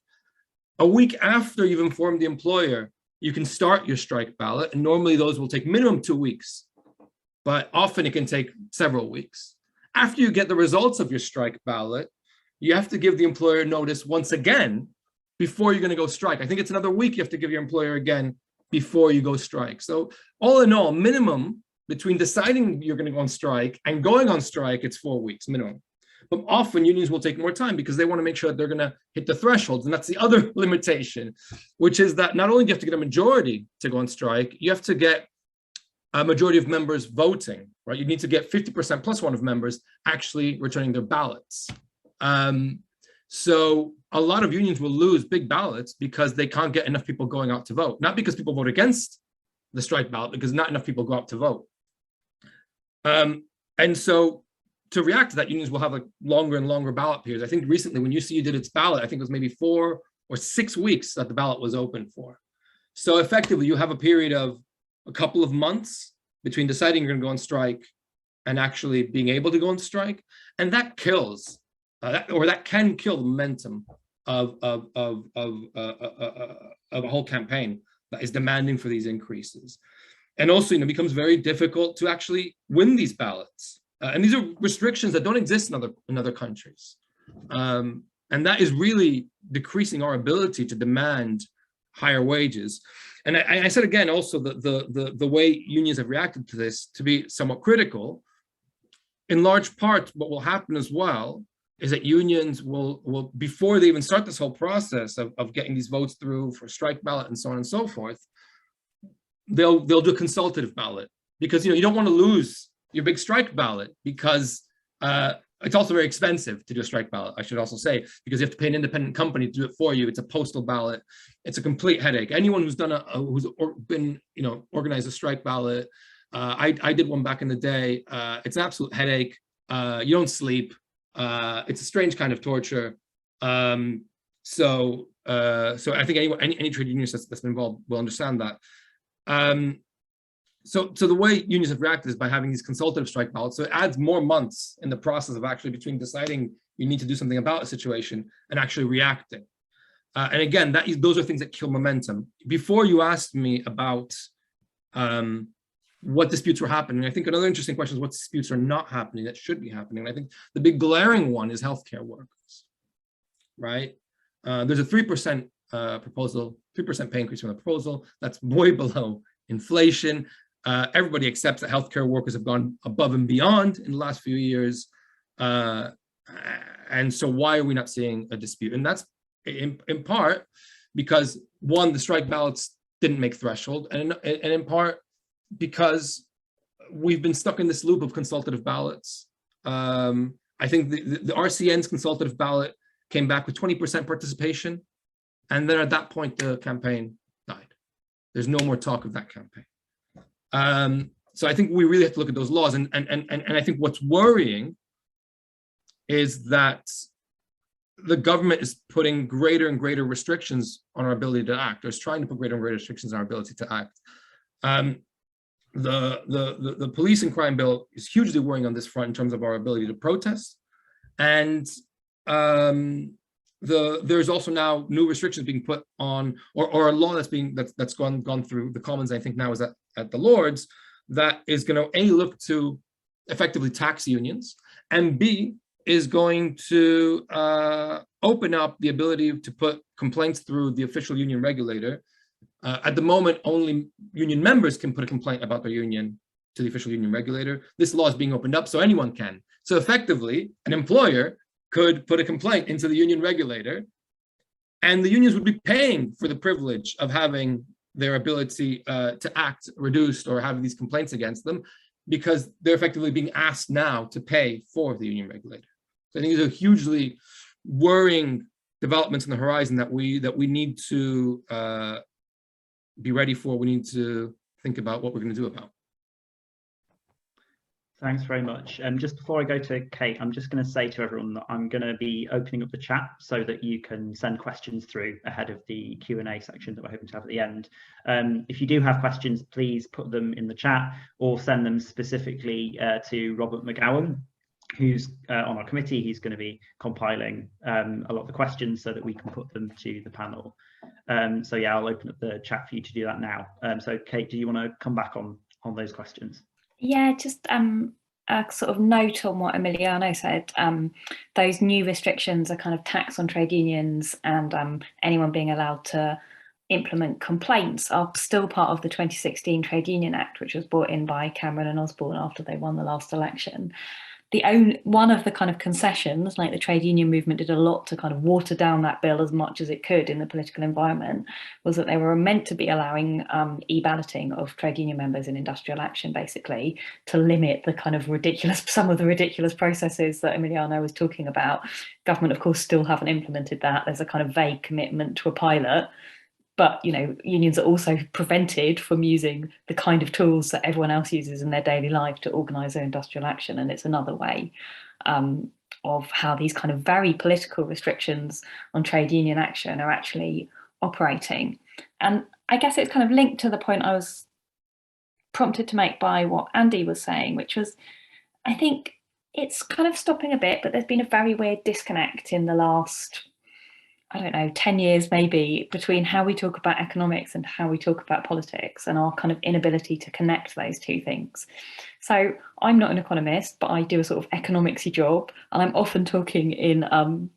A week after you've informed the employer, you can start your strike ballot, and normally those will take minimum 2 weeks, but often it can take several weeks. After you get the results of your strike ballot, you have to give the employer notice once again before you're going to go strike. I think it's another week you have to give your employer again before you go strike. So all in all, minimum between deciding you're going to go on strike and going on strike, it's 4 weeks minimum. But often unions will take more time because they want to make sure that they're going to hit the thresholds. And that's the other limitation, which is that not only do you have to get a majority to go on strike, you have to get a majority of members voting, right? You need to get 50% plus one of members actually returning their ballots. So a lot of unions will lose big ballots because they can't get enough people going out to vote. Not because people vote against the strike ballot, because not enough people go out to vote. And so to react to that, unions will have like longer and longer ballot periods. I think recently when UCU did its ballot, I think it was maybe 4 or 6 weeks that the ballot was open for. So effectively you have a period of a couple of months between deciding you're going to go on strike and actually being able to go on strike. And that kills, that can kill the momentum of a whole campaign that is demanding for these increases. And also, it becomes very difficult to actually win these ballots. And these are restrictions that don't exist in other countries. And that is really decreasing our ability to demand higher wages. And I said again, also the way unions have reacted to this to be somewhat critical. In large part, what will happen as well is that unions will before they even start this whole process of getting these votes through for strike ballot and so on and so forth, they'll do a consultative ballot, because you don't want to lose your big strike ballot, because it's also very expensive to do a strike ballot, I should also say, because you have to pay an independent company to do it for you. It's a postal ballot. It's a complete headache. Anyone who's done organized a strike ballot, I did one back in the day. It's an absolute headache. You don't sleep. It's a strange kind of torture. So I think any trade union that's been involved will understand that. So the way unions have reacted is by having these consultative strike ballots. So it adds more months in the process of actually between deciding you need to do something about a situation and actually reacting. And again, those are things that kill momentum. Before you asked me about what disputes were happening, I think another interesting question is what disputes are not happening that should be happening. And I think the big glaring one is healthcare workers, right? There's a 3% proposal, 3% pay increase from the proposal. That's way below inflation. Everybody accepts that healthcare workers have gone above and beyond in the last few years. And so why are we not seeing a dispute? And that's in part because, one, the strike ballots didn't make threshold, and in part because we've been stuck in this loop of consultative ballots. I think the RCN's consultative ballot came back with 20% participation. And then at that point, the campaign died. There's no more talk of that campaign. So I think we really have to look at those laws. And I think what's worrying is that the government is putting greater and greater restrictions on our ability to act, or is trying to put greater and greater restrictions on our ability to act. The police and crime bill is hugely worrying on this front in terms of our ability to protest. And there's also now new restrictions being put on, or a law that's gone through the Commons, I think now is at the Lords, that is going to A, look to effectively tax unions, and B, is going to open up the ability to put complaints through the official union regulator. At the moment, only union members can put a complaint about their union to the official union regulator. This law is being opened up so anyone can. So effectively, an employer could put a complaint into the union regulator, and the unions would be paying for the privilege of having their ability to act reduced or have these complaints against them, because they're effectively being asked now to pay for the union regulator. So I think these are hugely worrying developments on the horizon that we need to be ready for. We need to think about what we're going to do about. Thanks very much. Just before I go to Kate, I'm just going to say to everyone that I'm going to be opening up the chat so that you can send questions through ahead of the Q&A section that we're hoping to have at the end. If you do have questions, please put them in the chat or send them specifically to Robert McGowan, who's on our committee. He's going to be compiling a lot of the questions so that we can put them to the panel. So yeah, I'll open up the chat for you to do that now. So Kate, do you want to come back on those questions? Yeah, just a sort of note on what Emiliano said. Those new restrictions are kind of tax on trade unions, and anyone being allowed to implement complaints are still part of the 2016 Trade Union Act, which was brought in by Cameron and Osborne after they won the last election. one of the kind of concessions, like the trade union movement did a lot to kind of water down that bill as much as it could in the political environment, was that they were meant to be allowing e-balloting of trade union members in industrial action, basically, to limit the kind of some of the ridiculous processes that Emiliano was talking about. Government, of course, still haven't implemented that. There's a kind of vague commitment to a pilot. But, you know, unions are also prevented from using the kind of tools that everyone else uses in their daily life to organise their industrial action. And it's another way of how these kind of very political restrictions on trade union action are actually operating. And I guess it's kind of linked to the point I was prompted to make by what Andy was saying, which was, I think it's kind of stopping a bit, but there's been a very weird disconnect in the last, I don't know, 10 years maybe, between how we talk about economics and how we talk about politics, and our kind of inability to connect those two things. So I'm not an economist, but I do a sort of economicsy job, and I'm often talking in kind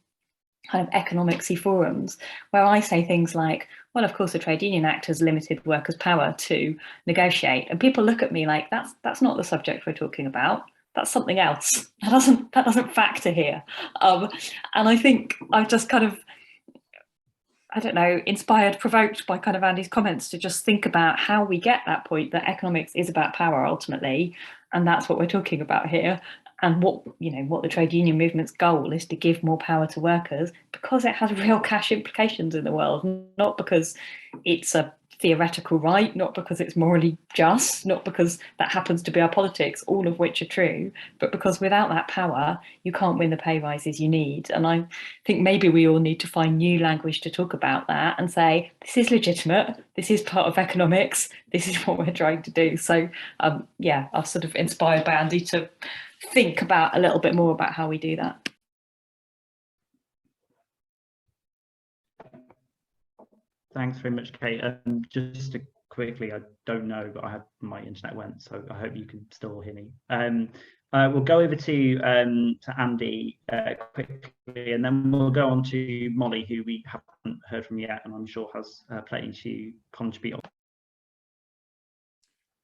of economicsy forums where I say things like, well, of course, the Trade Union Act has limited workers' power to negotiate. And people look at me like, that's not the subject we're talking about. That's something else. That doesn't factor here. And I think I've just kind of, I don't know, inspired, provoked by kind of Andy's comments to just think about how we get that point that economics is about power ultimately, and that's what we're talking about here. And what the trade union movement's goal is to give more power to workers because it has real cash implications in the world, not because it's a theoretical right, not because it's morally just, not because that happens to be our politics, all of which are true, but because without that power, you can't win the pay rises you need. And I think maybe we all need to find new language to talk about that and say, this is legitimate, this is part of economics, this is what we're trying to do. So yeah, I was sort of inspired by Andy to think about a little bit more about how we do that. Thanks very much, Kate. Just to quickly, I don't know, but my internet went, so I hope you can still hear me. We'll go over to Andy quickly, and then we'll go on to Molly, who we haven't heard from yet, and I'm sure has plenty to contribute.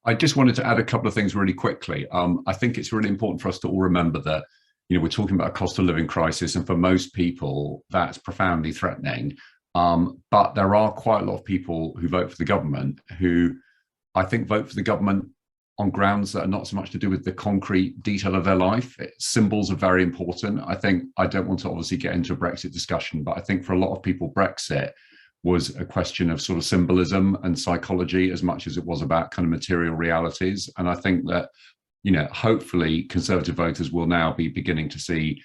I just wanted to add a couple of things really quickly. I think it's really important for us to all remember that, we're talking about a cost of living crisis, and for most people, that's profoundly threatening. But there are quite a lot of people who vote for the government who I think vote for the government on grounds that are not so much to do with the concrete detail of their life. Symbols are very important. I don't want to obviously get into a Brexit discussion, but I think for a lot of people, Brexit was a question of sort of symbolism and psychology as much as it was about kind of material realities. And I think that, hopefully Conservative voters will now be beginning to see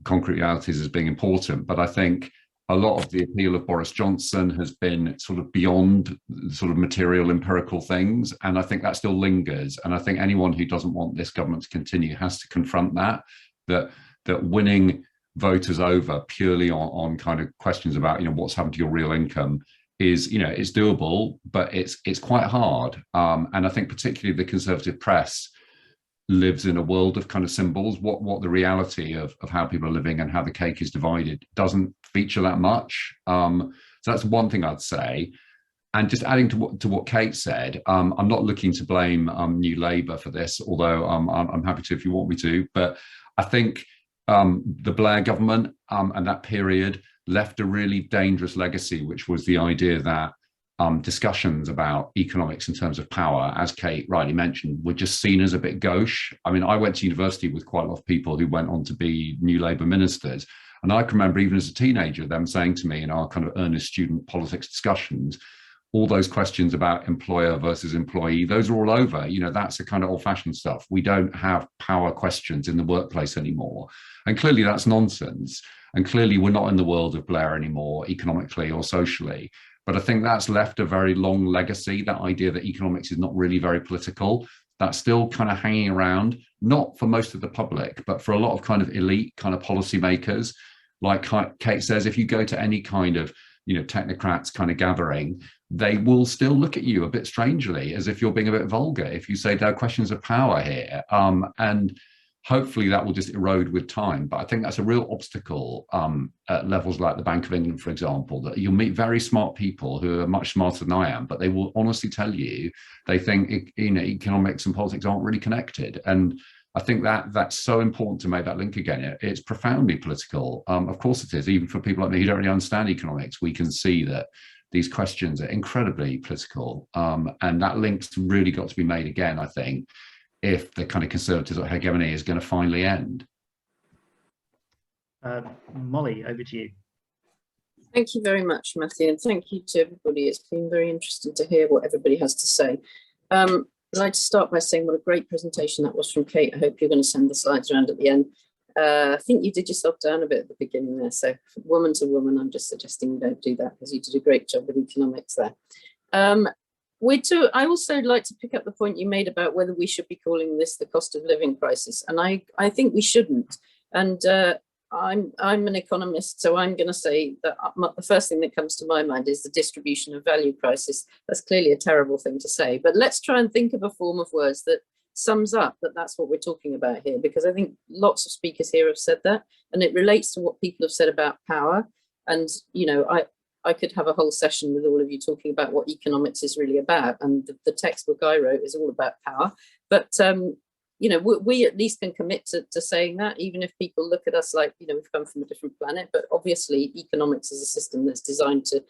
concrete realities as being important. But I think a lot of the appeal of Boris Johnson has been sort of beyond sort of material empirical things. And I think that still lingers. And I think anyone who doesn't want this government to continue has to confront that winning voters over purely on kind of questions about, what's happened to your real income is, it's doable, but it's quite hard. And I think particularly the Conservative press lives in a world of kind of symbols. What the reality of how people are living and how the cake is divided doesn't feature that much. So that's one thing I'd say. And just adding to what Kate said, I'm not looking to blame New Labour for this, although I'm happy to if you want me to. But I think the Blair government and that period left a really dangerous legacy, which was the idea that discussions about economics in terms of power, as Kate rightly mentioned, were just seen as a bit gauche. I mean, I went to university with quite a lot of people who went on to be New Labour ministers. And I can remember even as a teenager, them saying to me in our kind of earnest student politics discussions, all those questions about employer versus employee, those are all over. That's the kind of old-fashioned stuff. We don't have power questions in the workplace anymore. And clearly that's nonsense. And clearly we're not in the world of Blair anymore, economically or socially. But I think that's left a very long legacy, that idea that economics is not really very political. That's still kind of hanging around, not for most of the public, but for a lot of kind of elite kind of policymakers. Like Kate says, if you go to any kind of, technocrats kind of gathering, they will still look at you a bit strangely, as if you're being a bit vulgar if you say there are questions of power here. And hopefully that will just erode with time. But I think that's a real obstacle at levels like the Bank of England, for example, that you'll meet very smart people who are much smarter than I am, but they will honestly tell you they think economics and politics aren't really connected. And I think that that's so important to make that link again. It's profoundly political. Of course it is, even for people like me who don't really understand economics, we can see that these questions are incredibly political. And that link's really got to be made again, I think, if the kind of conservative hegemony is going to finally end. Molly, over to you. Thank you very much, Matthew, and thank you to everybody. It's been very interesting to hear what everybody has to say. I'd like to start by saying what a great presentation that was from Kate. I hope you're going to send the slides around at the end. I think you did yourself down a bit at the beginning there. So woman to woman, I'm just suggesting you don't do that, because you did a great job with economics there. I also like to pick up the point you made about whether we should be calling this the cost of living crisis. And I think we shouldn't. And I'm an economist, so I'm going to say that the first thing that comes to my mind is the distribution of value crisis. That's clearly a terrible thing to say, but let's try and think of a form of words that sums up that that's what we're talking about here, because I think lots of speakers here have said that, and it relates to what people have said about power. And, you know, I could have a whole session with all of you talking about what economics is really about, and the textbook I wrote is all about power. But you know, we at least can commit to saying that, even if people look at us like, you know, we've come from a different planet. But obviously economics is a system that's designed to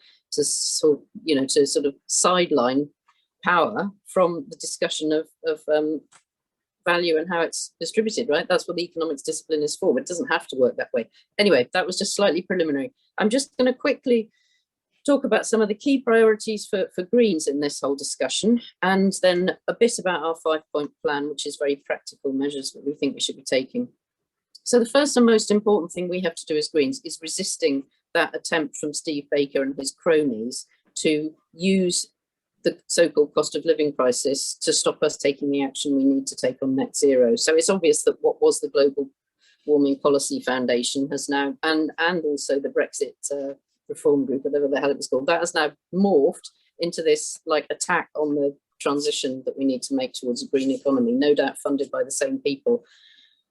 sort of sideline power from the discussion of value and how it's distributed, right? That's what the economics discipline is for. It doesn't have to work that way. Anyway, that was just slightly preliminary. I'm just going to quickly talk about some of the key priorities for Greens in this whole discussion, and then a bit about our 5-point plan, which is very practical measures that we think we should be taking. So the first and most important thing we have to do as Greens is resisting that attempt from Steve Baker and his cronies to use the so-called cost of living crisis to stop us taking the action we need to take on net zero. So it's obvious that what was the Global Warming Policy Foundation has now, and also the Brexit reform group, whatever the hell it was called, that has now morphed into this like attack on the transition that we need to make towards a green economy, no doubt funded by the same people.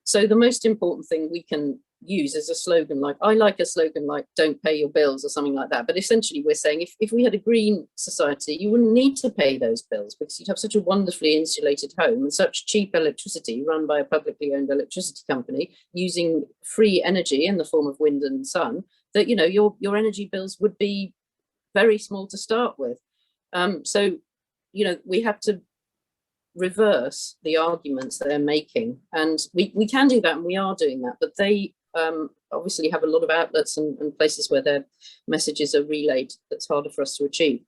So the most important thing we can use is a slogan like, I like a slogan like don't pay your bills or something like that. But essentially we're saying if we had a green society, you wouldn't need to pay those bills, because you'd have such a wonderfully insulated home and such cheap electricity run by a publicly owned electricity company using free energy in the form of wind and sun, that, you know, your energy bills would be very small to start with. So, you know, we have to reverse the arguments they're making, and we can do that, and we are doing that, but they obviously have a lot of outlets and places where their messages are relayed that's harder for us to achieve.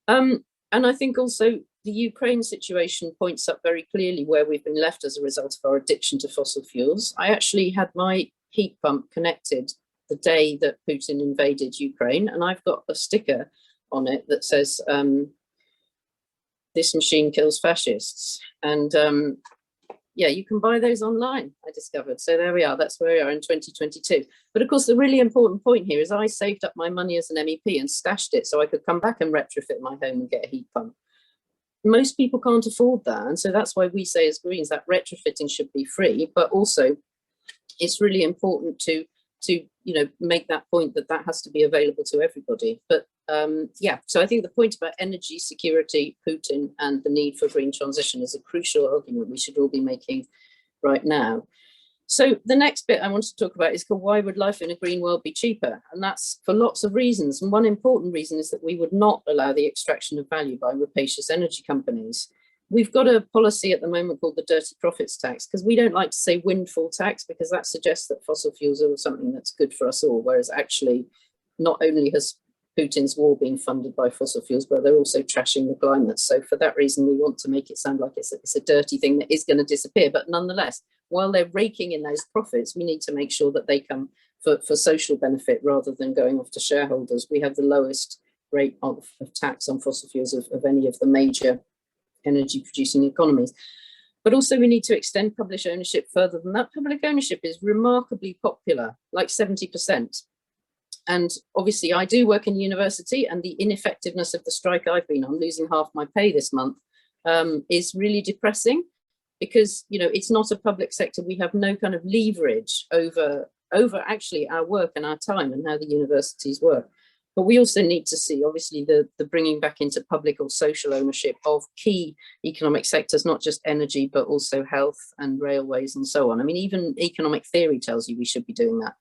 And I think also the Ukraine situation points up very clearly where we've been left as a result of our addiction to fossil fuels. I actually had my heat pump connected the day that Putin invaded Ukraine, and I've got a sticker on it that says, this machine kills fascists. And yeah, you can buy those online, I discovered. So there we are, that's where we are in 2022. But of course, the really important point here is I saved up my money as an MEP and stashed it so I could come back and retrofit my home and get a heat pump. Most people can't afford that. And so that's why we say as Greens that retrofitting should be free, but also it's really important to you know, make that point that that has to be available to everybody. But yeah, so I think the point about energy security, Putin, and the need for green transition is a crucial argument we should all be making right now. So the next bit I want to talk about is called why would life in a green world be cheaper? And that's for lots of reasons. And one important reason is that we would not allow the extraction of value by rapacious energy companies. We've got a policy at the moment called the dirty profits tax, because we don't like to say windfall tax, because that suggests that fossil fuels are something that's good for us all, whereas actually not only has Putin's war been funded by fossil fuels, but they're also trashing the climate. So for that reason, we want to make it sound like it's a dirty thing that is going to disappear. But nonetheless, while they're raking in those profits, we need to make sure that they come for social benefit rather than going off to shareholders. We have the lowest rate of tax on fossil fuels of any of the major energy producing economies. But also we need to extend public ownership further than that. Public ownership is remarkably popular, like 70%. And obviously I do work in university, and the ineffectiveness of the strike I've been on, losing half my pay this month, is really depressing, because, you know, it's not a public sector. We have no kind of leverage over actually our work and our time and how the universities work. But we also need to see, obviously, the bringing back into public or social ownership of key economic sectors, not just energy, but also health and railways and so on. I mean, even economic theory tells you we should be doing that.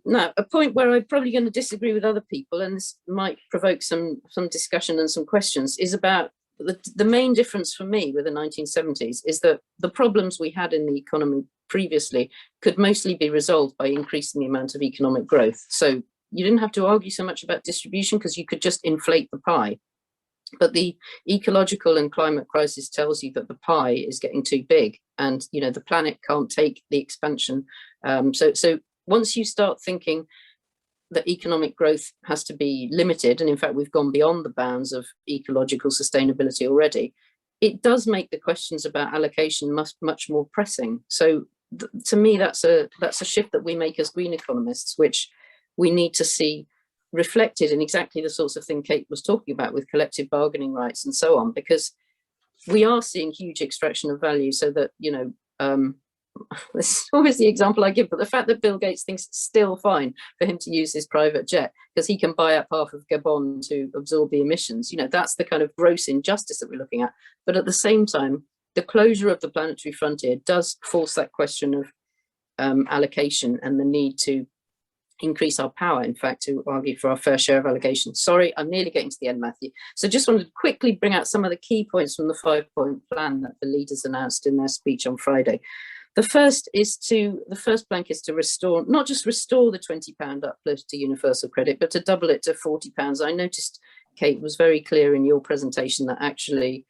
Now, a point where I'm probably going to disagree with other people, and this might provoke some discussion and some questions, is about the main difference for me with the 1970s is that the problems we had in the economy previously could mostly be resolved by increasing the amount of economic growth. So you didn't have to argue so much about distribution because you could just inflate the pie. But the ecological and climate crisis tells you that the pie is getting too big, and the planet can't take the expansion. So once you start thinking that economic growth has to be limited, and in fact we've gone beyond the bounds of ecological sustainability already, it does make the questions about allocation much more pressing. So to me, that's a shift that we make as green economists, which we need to see reflected in exactly the sorts of thing Kate was talking about with collective bargaining rights and so on, because we are seeing huge extraction of value. So that, this is always the example I give, but the fact that Bill Gates thinks it's still fine for him to use his private jet because he can buy up half of Gabon to absorb the emissions, that's the kind of gross injustice that we're looking at. But at the same time, the closure of the planetary frontier does force that question of allocation and the need to increase our power, in fact, to argue for our fair share of allocation. Sorry, I'm nearly getting to the end, Matthew. So just wanted to quickly bring out some of the key points from the 5-point plan that the leaders announced in their speech on Friday. The first plank is to restore, not just restore the £20 uplift to universal credit, but to double it to £40. I noticed, Kate, was very clear in your presentation that actually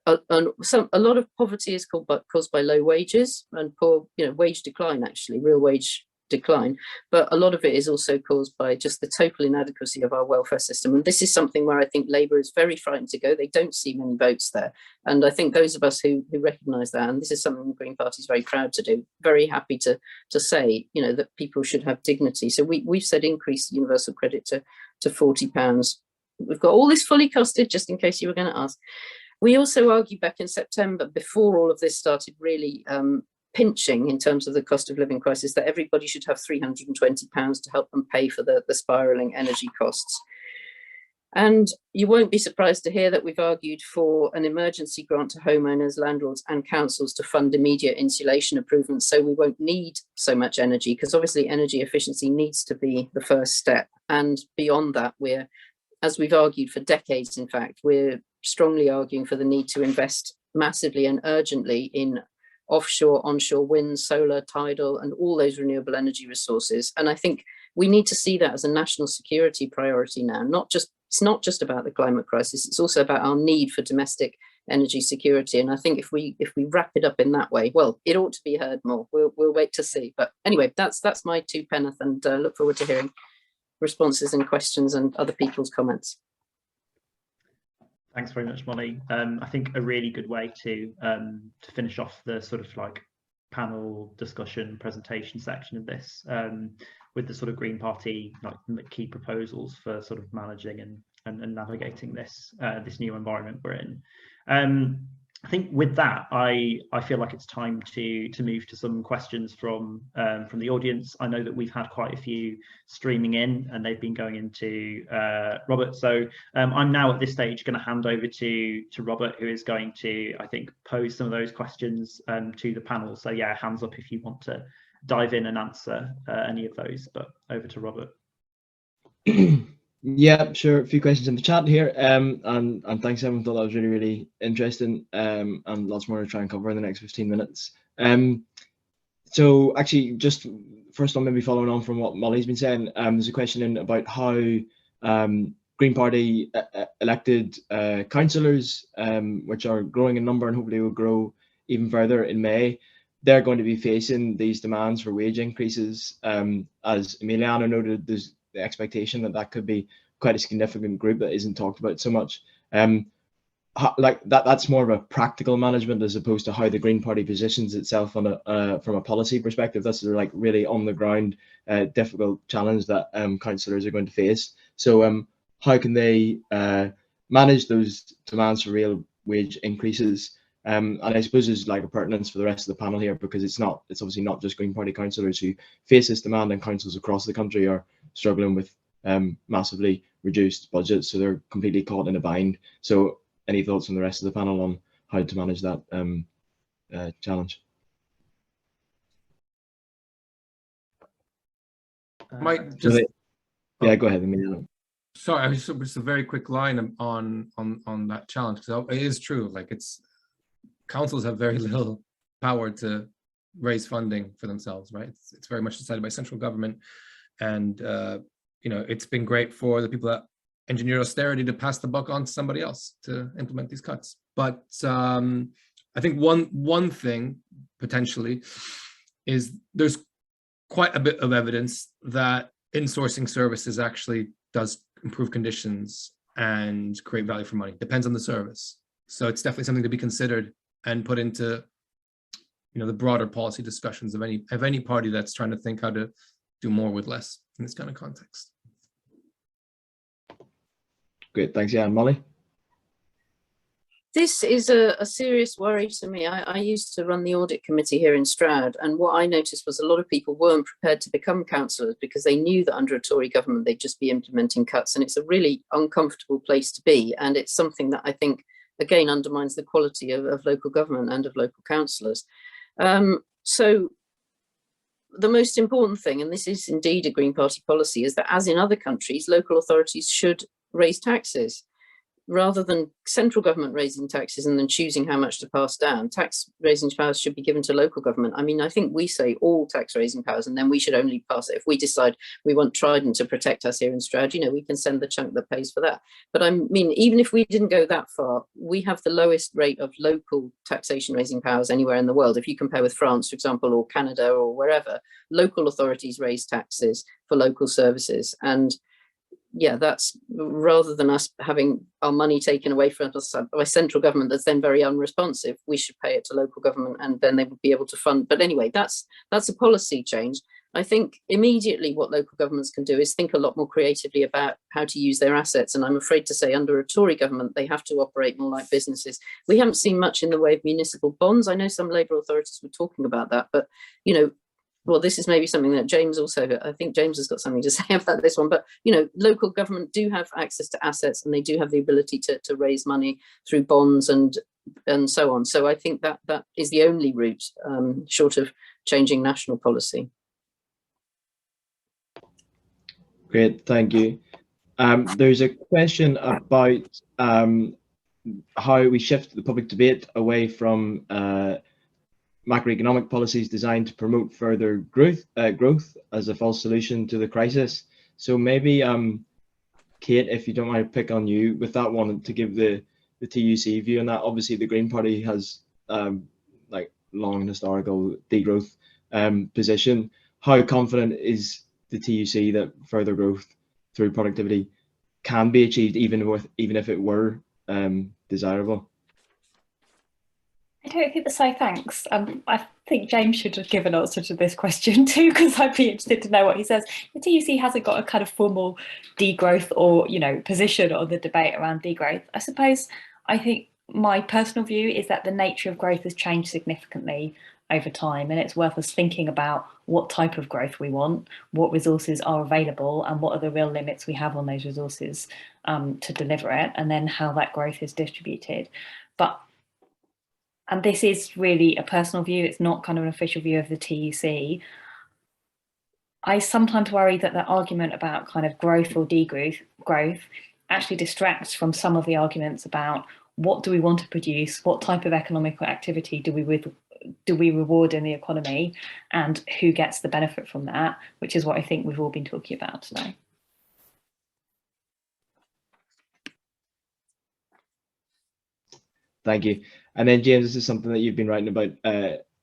a lot of poverty is caused by low wages and poor, wage decline, actually, real wage decline, but a lot of it is also caused by just the total inadequacy of our welfare system. And this is something where I think Labour is very frightened to go. They don't see many votes there. And I think those of us who recognise that, and this is something the Green Party is very proud to do, very happy to say, that people should have dignity. So we've said increase universal credit to £40. We've got all this fully costed, just in case you were going to ask. We also argued back in September, before all of this started really pinching in terms of the cost of living crisis, that everybody should have £320 to help them pay for the spiralling energy costs. And you won't be surprised to hear that we've argued for an emergency grant to homeowners, landlords and councils to fund immediate insulation improvements so we won't need so much energy, because obviously energy efficiency needs to be the first step. And beyond that, as we've argued for decades, in fact, we're strongly arguing for the need to invest massively and urgently in offshore, onshore wind, solar, tidal, and all those renewable energy resources. And I think we need to see that as a national security priority now. It's not just about the climate crisis, it's also about our need for domestic energy security. And I think if we wrap it up in that way, well, it ought to be heard more. We'll wait to see. But anyway, that's my two penneth, and look forward to hearing responses and questions and other people's comments. Thanks very much, Molly. I think a really good way to finish off the sort of like panel discussion presentation section of this with the sort of Green Party key proposals for sort of managing and navigating this new environment we're in. I think with that, I feel like it's time to move to some questions from the audience. I know that we've had quite a few streaming in, and they've been going into Robert. So I'm now at this stage going to hand over to Robert, who is going to, I think, pose some of those questions to the panel. So yeah, hands up if you want to dive in and answer any of those. But over to Robert. Yeah, sure. A few questions in the chat here, and thanks everyone. Thought that was really interesting, and lots more to try and cover in the next 15 minutes. So actually, just first one, maybe following on from what Molly's been saying, there's a question in about how Green Party elected councillors, which are growing in number and hopefully will grow even further in May. They're going to be facing these demands for wage increases. As Emiliano noted, there's the expectation that could be quite a significant group that isn't talked about so much. Like that's more of a practical management as opposed to how the Green Party positions itself on from a policy perspective. That's like really on the ground difficult challenge that councillors are going to face. So how can they manage those demands for real wage increases? And I suppose there's like a pertinence for the rest of the panel here, because it's obviously not just Green Party councillors who face this demand, and councils across the country are struggling with massively reduced budgets, so they're completely caught in a bind. So any thoughts from the rest of the panel on how to manage that challenge? Might just yeah, go ahead, Emiliano. Sorry, I was just a very quick line on that challenge, because it is true. Like, councils have very little power to raise funding for themselves, right? It's very much decided by central government, and you know, it's been great for the people that engineer austerity to pass the buck on to somebody else to implement these cuts. But I think one thing potentially is there's quite a bit of evidence that insourcing services actually does improve conditions and create value for money. Depends on the service. So it's definitely something to be considered and put into, you know, the broader policy discussions of any party that's trying to think how to do more with less in this kind of context. Great, thanks. Yeah, Molly? This is a serious worry to me. I used to run the audit committee here in Stroud, and what I noticed was a lot of people weren't prepared to become councillors because they knew that under a Tory government they'd just be implementing cuts, and it's a really uncomfortable place to be, and it's something that I think again undermines the quality of local government and of local councillors. So the most important thing, and this is indeed a Green Party policy, is that as in other countries, local authorities should raise taxes. Rather than central government raising taxes and then choosing how much to pass down, tax raising powers should be given to local government. I mean, I think we say all tax raising powers, and then we should only pass it. If we decide we want Trident to protect us here in Stroud, you know, we can send the chunk that pays for that. But I mean, even if we didn't go that far, we have the lowest rate of local taxation raising powers anywhere in the world. If you compare with France, for example, or Canada or wherever, local authorities raise taxes for local services. And yeah, that's rather than us having our money taken away from us by central government that's then very unresponsive, we should pay it to local government and then they would be able to fund. But anyway, that's a policy change. I think immediately what local governments can do is think a lot more creatively about how to use their assets. And I'm afraid to say under a Tory government, they have to operate more like businesses. We haven't seen much in the way of municipal bonds. I know some Labour authorities were talking about that, but you know, well, this is maybe something that James also, I think James has got something to say about this one, but, you know, local government do have access to assets and they do have the ability to raise money through bonds and so on. So I think that is the only route short of changing national policy. Great, thank you. There's a question about how we shift the public debate away from macroeconomic policies designed to promote further growth as a false solution to the crisis. So maybe, Kate, if you don't mind, pick on you with that one to give the TUC view on that. Obviously, the Green Party has like long historical degrowth position. How confident is the TUC that further growth through productivity can be achieved, even if it were desirable? I don't think the so thanks. I think James should have given an answer to this question too, because I'd be interested to know what he says. The TUC hasn't got a kind of formal degrowth or, you know, position on the debate around degrowth. I suppose I think my personal view is that the nature of growth has changed significantly over time, and it's worth us thinking about what type of growth we want, what resources are available, and what are the real limits we have on those resources to deliver it, and then how that growth is distributed. And this is really a personal view, it's not kind of an official view of the TUC. I sometimes worry that the argument about kind of growth or degrowth actually distracts from some of the arguments about what do we want to produce, what type of economic activity do we reward in the economy, and who gets the benefit from that, which is what I think we've all been talking about today. Thank you. And then James, this is something that you've been writing about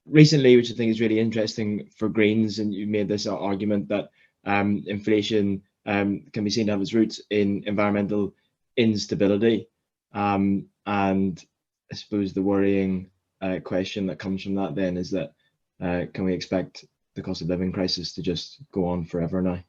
recently, which I think is really interesting for Greens, and you made this argument that inflation can be seen to have its roots in environmental instability. And I suppose the worrying question that comes from that then is that can we expect the cost of living crisis to just go on forever now?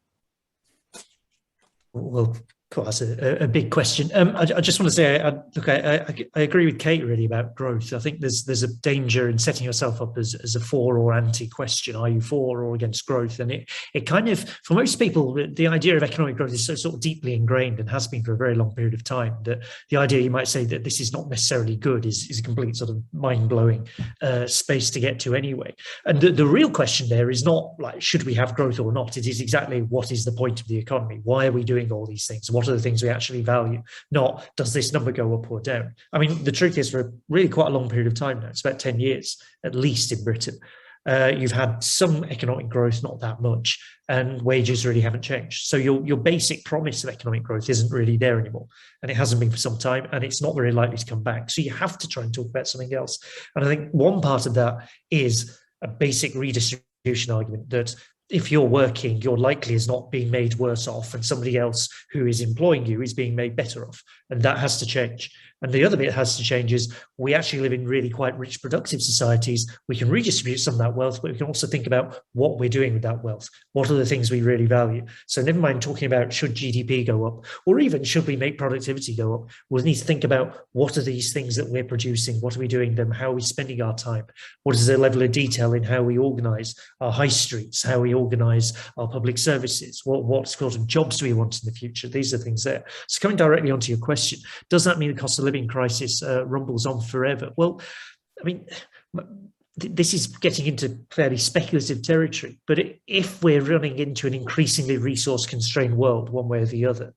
Well, Cool, that's a big question. I just want to say, I agree with Kate really about growth. I think there's a danger in setting yourself up as a for or anti question. Are you for or against growth? And it kind of, for most people, the idea of economic growth is so sort of deeply ingrained and has been for a very long period of time that the idea you might say that this is not necessarily good is a complete sort of mind-blowing space to get to anyway. And the real question there is not like, should we have growth or not? It is exactly, what is the point of the economy? Why are we doing all these things? What are the things we actually value? Not, does this number go up or down? I mean, the truth is, for really quite a long period of time now, it's about 10 years, at least in Britain, you've had some economic growth, not that much, and wages really haven't changed. So your basic promise of economic growth isn't really there anymore, and it hasn't been for some time, and it's not very likely to come back. So you have to try and talk about something else. And I think one part of that is a basic redistribution argument that if you're working, you're likely is not being made worse off, and somebody else who is employing you is being made better off. And that has to change. And the other bit that has to change is we actually live in really quite rich, productive societies. We can redistribute some of that wealth, but we can also think about what we're doing with that wealth. What are the things we really value? So never mind talking about should GDP go up, or even should we make productivity go up? We'll need to think about what are these things that we're producing? What are we doing them? How are we spending our time? What is the level of detail in how we organise our high streets, how we organise our public services? What sort of jobs do we want in the future? These are things there. So coming directly onto your question, does that mean the cost of living crisis rumbles on forever? Well, I mean, this is getting into fairly speculative territory, but if we're running into an increasingly resource-constrained world, one way or the other,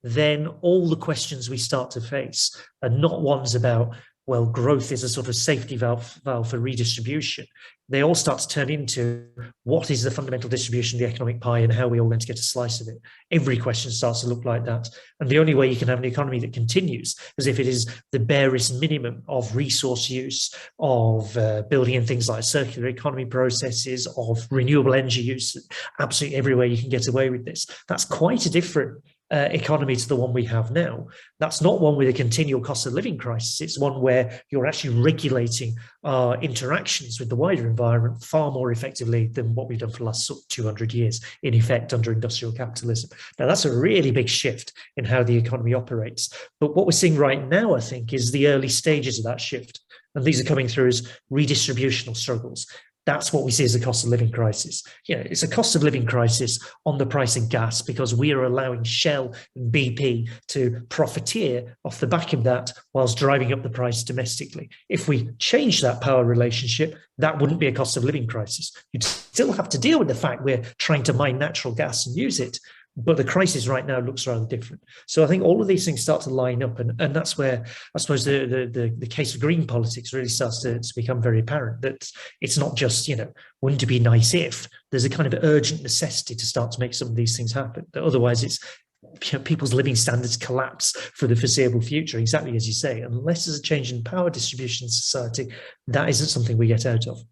then all the questions we start to face are not ones about, well, growth is a sort of safety valve for redistribution. They all start to turn into, what is the fundamental distribution of the economic pie and how are we all going to get a slice of it? Every question starts to look like that. And the only way you can have an economy that continues as if it is the barest minimum of resource use, of building in things like circular economy processes, of renewable energy use, absolutely everywhere you can get away with this. That's quite a different economy to the one we have now. That's not one with a continual cost of living crisis. It's one where you're actually regulating our interactions with the wider environment far more effectively than what we've done for the last 200 years, in effect, under industrial capitalism. Now, that's a really big shift in how the economy operates. But what we're seeing right now, I think, is the early stages of that shift. And these are coming through as redistributional struggles. That's what we see as a cost of living crisis. You know, it's a cost of living crisis on the price of gas because we are allowing Shell and BP to profiteer off the back of that whilst driving up the price domestically. If we change that power relationship, that wouldn't be a cost of living crisis. You'd still have to deal with the fact we're trying to mine natural gas and use it, but the crisis right now looks rather different. So I think all of these things start to line up, and that's where I suppose the case of green politics really starts to become very apparent, that it's not just, you know, wouldn't it be nice if. There's a kind of urgent necessity to start to make some of these things happen. Otherwise, it's, you know, people's living standards collapse for the foreseeable future, exactly as you say. Unless there's a change in power distribution in society, that isn't something we get out of.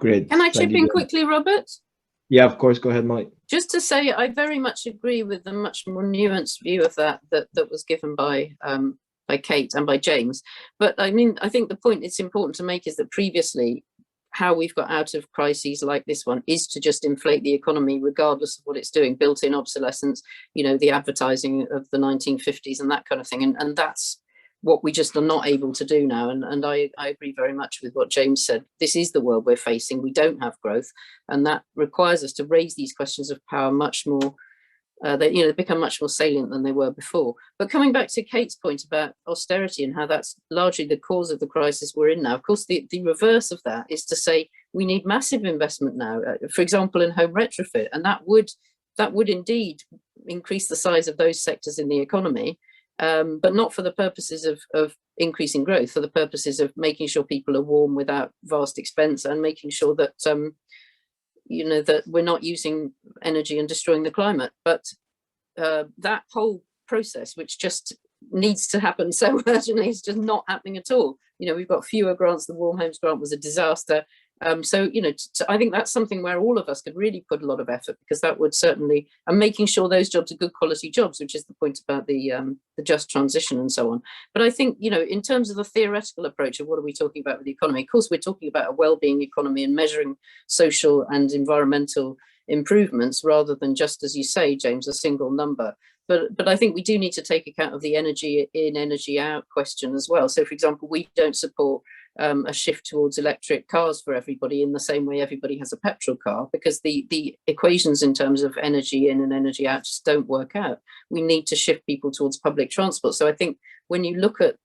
Great. Can I chip in quickly, Robert? Yeah, of course. Go ahead, Mike. Just to say, I very much agree with the much more nuanced view of that was given by Kate and by James. But I mean, I think the point it's important to make is that previously, how we've got out of crises like this one is to just inflate the economy, regardless of what it's doing, built-in obsolescence, you know, the advertising of the 1950s and that kind of thing. And that's what we just are not able to do now. And I agree very much with what James said. This is the world we're facing. We don't have growth, and that requires us to raise these questions of power much more, they become much more salient than they were before. But coming back to Kate's point about austerity and how that's largely the cause of the crisis we're in now, of course, the reverse of that is to say we need massive investment now, for example, in home retrofit, and that would indeed increase the size of those sectors in the economy. But not for the purposes of increasing growth, for the purposes of making sure people are warm without vast expense, and making sure that that we're not using energy and destroying the climate. But that whole process, which just needs to happen so urgently, is just not happening at all. You know, we've got fewer grants. The Warm Homes Grant was a disaster. So, you know, I think that's something where all of us could really put a lot of effort, because that would certainly, and making sure those jobs are good quality jobs, which is the point about the just transition and so on. But I think, you know, in terms of the theoretical approach of what are we talking about with the economy, of course, we're talking about a well-being economy and measuring social and environmental improvements rather than just, as you say, James, a single number. But I think we do need to take account of the energy in, energy out question as well. So, for example, we don't support a shift towards electric cars for everybody in the same way everybody has a petrol car, because the equations in terms of energy in and energy out just don't work out. We need to shift people towards public transport. So I think when you look at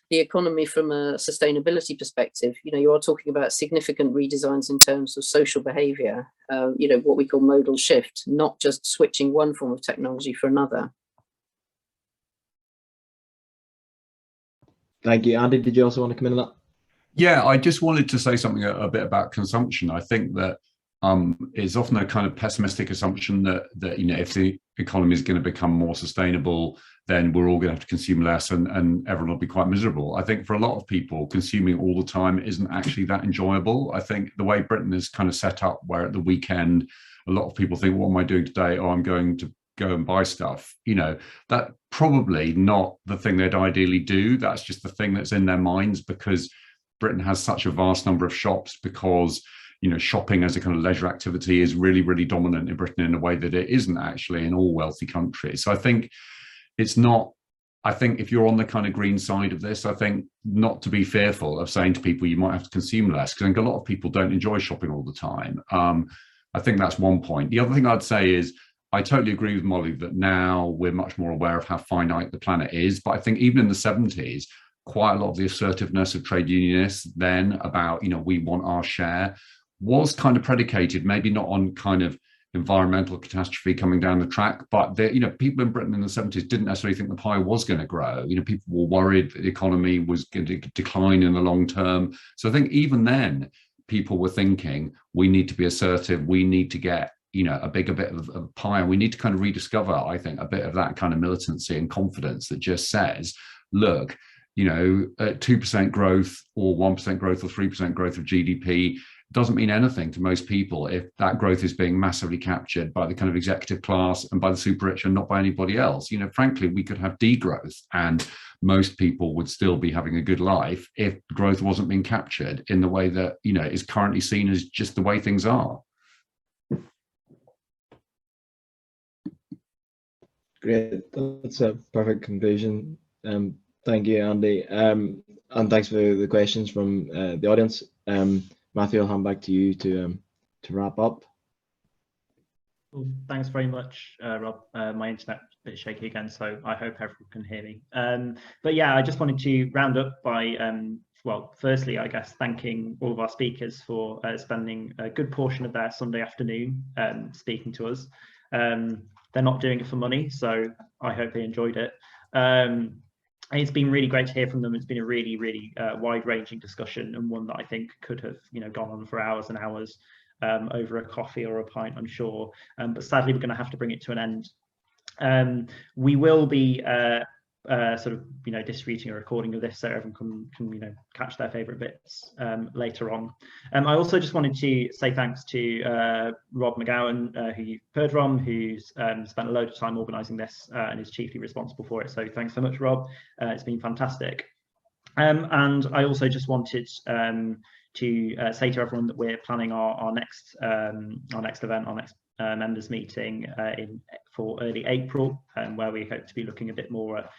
the economy from a sustainability perspective, you are talking about significant redesigns in terms of social behavior, what we call modal shift, not just switching one form of technology for another. Thank you. Andy, did you also want to come in on that? Yeah, I just wanted to say something a bit about consumption. I think that it's often a kind of pessimistic assumption that if the economy is going to become more sustainable, then we're all going to have to consume less and everyone will be quite miserable. I think for a lot of people, consuming all the time isn't actually that enjoyable. I think the way Britain is kind of set up, where at the weekend, a lot of people think, what am I doing today? Oh, I'm going to go and buy stuff. That probably not the thing they'd ideally do. That's just the thing that's in their minds, because Britain has such a vast number of shops, because shopping as a kind of leisure activity is really, really dominant in Britain in a way that it isn't actually in all wealthy countries. So I think if you're on the kind of green side of this, I think not to be fearful of saying to people you might have to consume less, because I think a lot of people don't enjoy shopping all the time. I think that's one point. The other thing I'd say is, I totally agree with Molly that now we're much more aware of how finite the planet is. But I think even in the 70s, quite a lot of the assertiveness of trade unionists then about, we want our share, was kind of predicated, maybe not on kind of environmental catastrophe coming down the track, but people in Britain in the 70s didn't necessarily think the pie was going to grow. People were worried that the economy was going to decline in the long term. So I think even then, people were thinking, we need to be assertive, we need to get a bigger bit of pie, and we need to kind of rediscover, I think, a bit of that kind of militancy and confidence that just says, look, 2% growth or 1% growth or 3% growth of GDP doesn't mean anything to most people if that growth is being massively captured by the kind of executive class and by the super rich and not by anybody else. Frankly, we could have degrowth and most people would still be having a good life if growth wasn't being captured in the way that, is currently seen as just the way things are. Great, that's a perfect conclusion. Thank you, Andy, and thanks for the questions from the audience. Matthew, I'll hand back to you to wrap up. Well, thanks very much, Rob. My internet's a bit shaky again, so I hope everyone can hear me. But yeah, I just wanted to round up by, well, firstly, I guess, thanking all of our speakers for spending a good portion of their Sunday afternoon speaking to us. They're not doing it for money, so I hope they enjoyed it. It's been really great to hear from them. It's been a really, really wide-ranging discussion, and one that I think could have, gone on for hours and hours over a coffee or a pint, I'm sure. But sadly, we're going to have to bring it to an end. We will be sort of, distributing a recording of this so everyone can catch their favourite bits later on. I also just wanted to say thanks to Rob McGowan, who you've heard from, who's spent a load of time organising this and is chiefly responsible for it. So thanks so much, Rob. It's been fantastic. And I also just wanted to say to everyone that we're planning our next event, our next members meeting for early April, where we hope to be looking a bit more at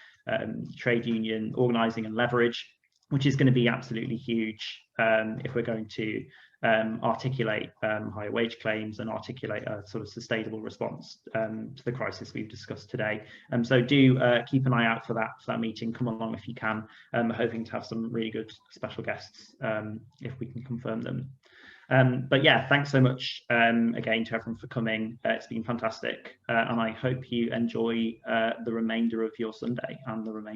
trade union organising and leverage, which is going to be absolutely huge if we're going to articulate higher wage claims and articulate a sort of sustainable response to the crisis we've discussed today. So do keep an eye out for that meeting. Come along if you can. Hoping to have some really good special guests if we can confirm them. But yeah, thanks so much again to everyone for coming. It's been fantastic, and I hope you enjoy the remainder of your Sunday and the remainder